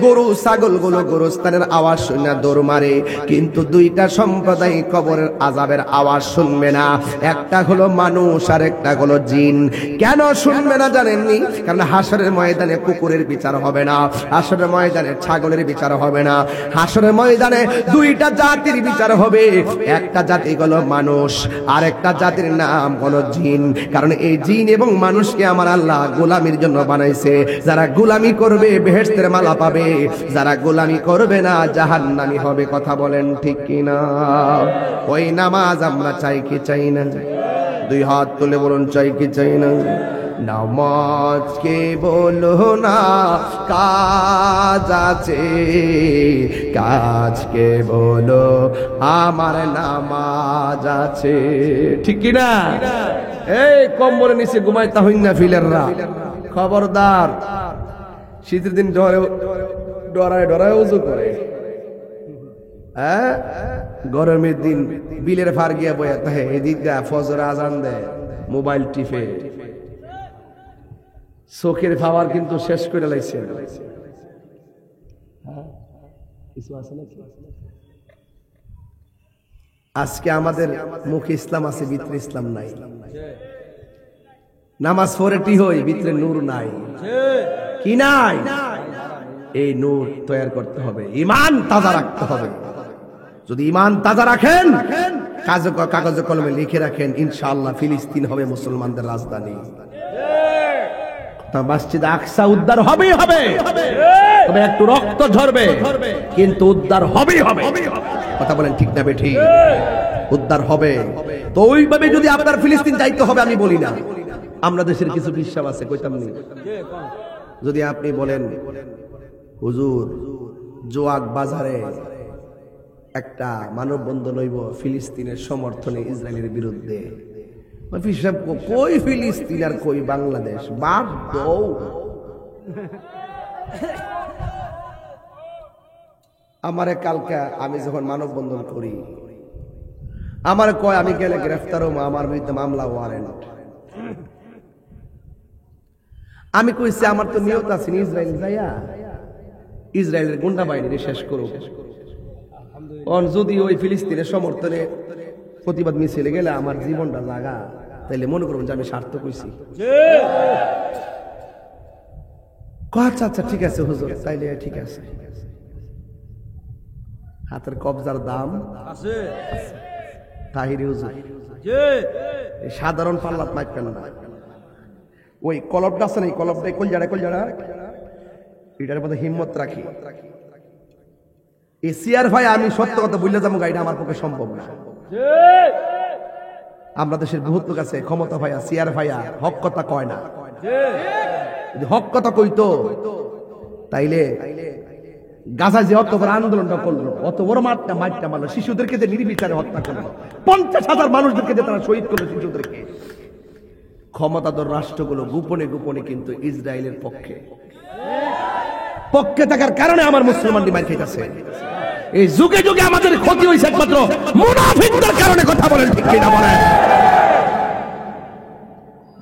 গরু ছাগলগুলো গোরস্থানের আওয়াজ শুনে দৌড় মারে, কিন্তু 2টা সম্প্রদায় কবরের আযাবের আওয়াজ শুনবে না। একটা হলো মানুষ আর একটা হলো জিন। কেন শুনবে না জানেননি? কারণ হাসরের ময়দানে কুকুরের বিচার হবে না, হাসরের ময়দানে ছাগলের বিচার হবে না, হাসরের ময়দানে 2টা জাতির বিচার হবে। একটা জাতি হলো মানুষ আর একটা জাতির নাম হলো জিন। কারণ এই জিন এবং মানুষকে আমার আল্লাহ গোলামির জন্য বানাইছে। যারা গোলামি করবে বেহেশতের মালা পাবে, যারা গোলামি করবে না জাহান্নামী হবে। কথা বলেন ঠিক কিনা? ওই নামাজ আমরা চাই কি চাই না? 2 হাত তুলে বলুন, চাই কি চাই না? নামাজ কে বলো না কাজ আছে, কাজকে বলো আমার নামাজ আছে। ঠিক কি না? এই কম্বলের নিচে ঘুমাইতা হইন না ফিলেররা, খবরদার। শীতের দিন ডরায় ডরায় উজু করে, হ্যাঁ, গরমের দিন বিলের ফার গিয়া বয়া তাহে, এদিক দা ফজর আজান দেয়, মোবাইল টিপে, চোখের পাওয়ার কিন্তু শেষ করে লাইছে। আজকে আমাদের মুখে ইসলাম আছে, ভিতরে ইসলাম নাই। নামাজ পড়েটি হই, ভিতরে নূর নাই। কি নাই? এই নূর তৈরি করতে হবে, ঈমান তাজা রাখতে হবে। যদি ঈমান তাজা রাখেন, কাগজে কলমে লিখে রাখেন, ইনশাআল্লাহ ফিলিস্তিন হবে মুসলমানদের রাজধানী। মসজিদ আকসা উদ্ধার হবেই হবে, তবে একটু রক্ত ঝরবে, কিন্তু উদ্ধার হবেই হবে। কথা বলেন ঠিক না বেঠি? উদ্ধার হবে। তো ওইভাবে যদি আপনার ফিলিস্তিন যাইতে হবে আমি বলি না, আমরা দেশের কিছু বিশ্বাস আছে, কইতাম নি? যদি আপনি বলেন হুজুর জোয়াক বাজারে একটা মানববন্ধন হইব ফিলিস্তিনের সমর্থনে ইসরায়েলের বিরুদ্ধে, কই ফিলিস্তিন আর কই বাংলাদেশ, বাদ দৌ। আমারে কালকে আমি যখন মানববন্ধন করি, আমার কয় আমি গেলে গ্রেফতার হবো, আমার বিরুদ্ধে মামলা ওয়ারেন্ট। আমি কইছি আমার তো নিয়ত আছে ইসরায়েল যাইয়া ইসরায়েলের গুন্ডা বাহিনী শেষ করব। যদি ওই ফিলিস্তিনের সমর্থনে প্রতিবাদ মিছিলে গেলে আমার জীবনটা লাগা, তাইলে মনে করুন যে আমি সার্থক হইছি। আচ্ছা আচ্ছা ঠিক আছে হুজুর, তাইলে ঠিক আছে। হাতের কবজার দাম আছে তাহিরি হুজুর, সাধারণ পাল্লাত মাইপেন না। ওই কলবটা আছে না, কলবটা কলজাড়া এটার মধ্যে হিম্মত রাখি। এই সিয়ার ভাই আমি সত্য কথা বললে যাবো, গাড়িটা আমার পক্ষে সম্ভব না। আমরা দেশের বহুত লোক আছে ক্ষমতা ভাইয়া, সিয়ার ভাইয়া হক কথা কয় না। যদি হক কথা কইতো তাইলে গাজা যে অত বড় আন্দোলনটা করলো, অত বড় মারটা মারলো, শিশুদেরকে যে নির্বিচারে হত্যা করলো, 50,000 মানুষদেরকে যে তারা শহীদ করলো, শিশুদেরকে। ক্ষমতাধর রাষ্ট্রগুলো গোপনে গোপনে কিন্তু ইসরায়েলের পক্ষে থাকার কারণে আমার মুসলমান মার খাইতেছে। এই যুগে যুগে আমাদের ক্ষতি হয়েছে একমাত্র মুনাফিকদের কারণে। কথা বলেন ঠিক কিনা বলেন?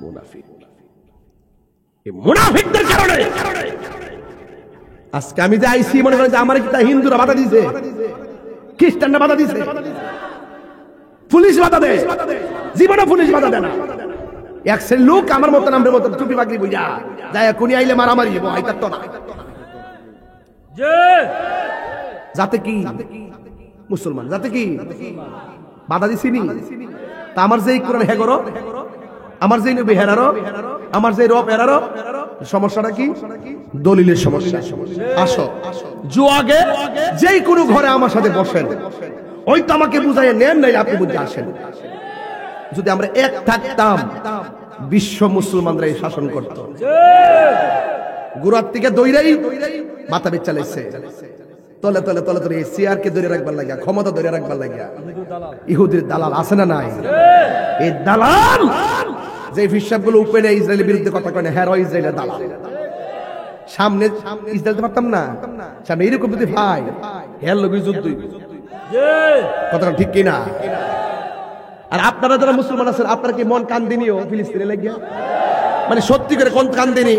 মুনাফিক, এই মুনাফিকদের কারণে আজকে আমি যে আইসি মনে করেন যে আমার কি তা হিন্দুরা বাধা দিছে, খ্রিস্টানরা বাধা দিছে, পুলিশ বাধা দেয়? জীবনে পুলিশ বাধা দেয় না। এক শ্রেণীর লোক আমার মতন আমাদের মতন টুপি পাগড়ি বুঝা যায় কোনি আইলে মারামারি হবো, আইতার তো না। যাতে কি মুসলমান, যাতে কি বাধা দিছিনি? তা আমার যে কোরআন হেগরো, আমার যে নবী হেরারো, আমার যে রব হেরারো, সমস্যাটা কি? দলিলের সমস্যা। আসো জুয়াগে যেই কোনো ঘরে আমার সাথে বসেন, ওই তো আমাকে বুঝাইয়া নেন, নাই আপনি বুঝে আসেন। যদি আমরা এক থাকতাম, বিশ্ব মুসলমানরা শাসন করত। গুরার থেকে দইরাই মাথা বেচ চালাইছে, তলে তলে তলে তলে সিয়ারকে ধরে রাখবার লাগিয়া, ক্ষমতা ধরে রাখবার লাগিয়া। ইহুদির দালাল আছে না নাই? এই দালাল যে হিসাব গুলো উপরে ইসরায়েলের বিরুদ্ধে কথা কয় না, হ্যাঁ ইসরায়েলের দালাল। সামনে ইসরায়েল পারতাম না, সামনে এরকম যদি ভাই হ্যাঁ লোক যুদ্ধ, কথাটা ঠিক কিনা? আর আপনারা যারা মুসলমান আছেন, আপনারা কি মন কান দিনিও ফিলিস্তিনে লাগিয়া? মানে সত্যি করে কোন কান দিনি?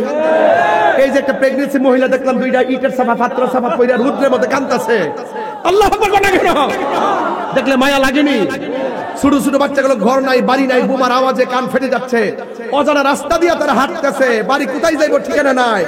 এই যে একটা প্রেগনেন্সি মহিলা দেখলাম, দুইটা ইটের সাফা পাত্র সাফা পইরা রুদ্রের মধ্যে কাঁদতেছে, আল্লাহ দেখলে মায়া লাগেনি? ছোট ছোট বাচ্চাগুলো ঘর নাই, বাড়ি নাই, বোমার আওয়াজে কান ফেটে যাচ্ছে, অজানা রাস্তা দিয়ে তারা হাঁটতেছে, বাড়ি কোথায় যাইব ঠিকানা নাই।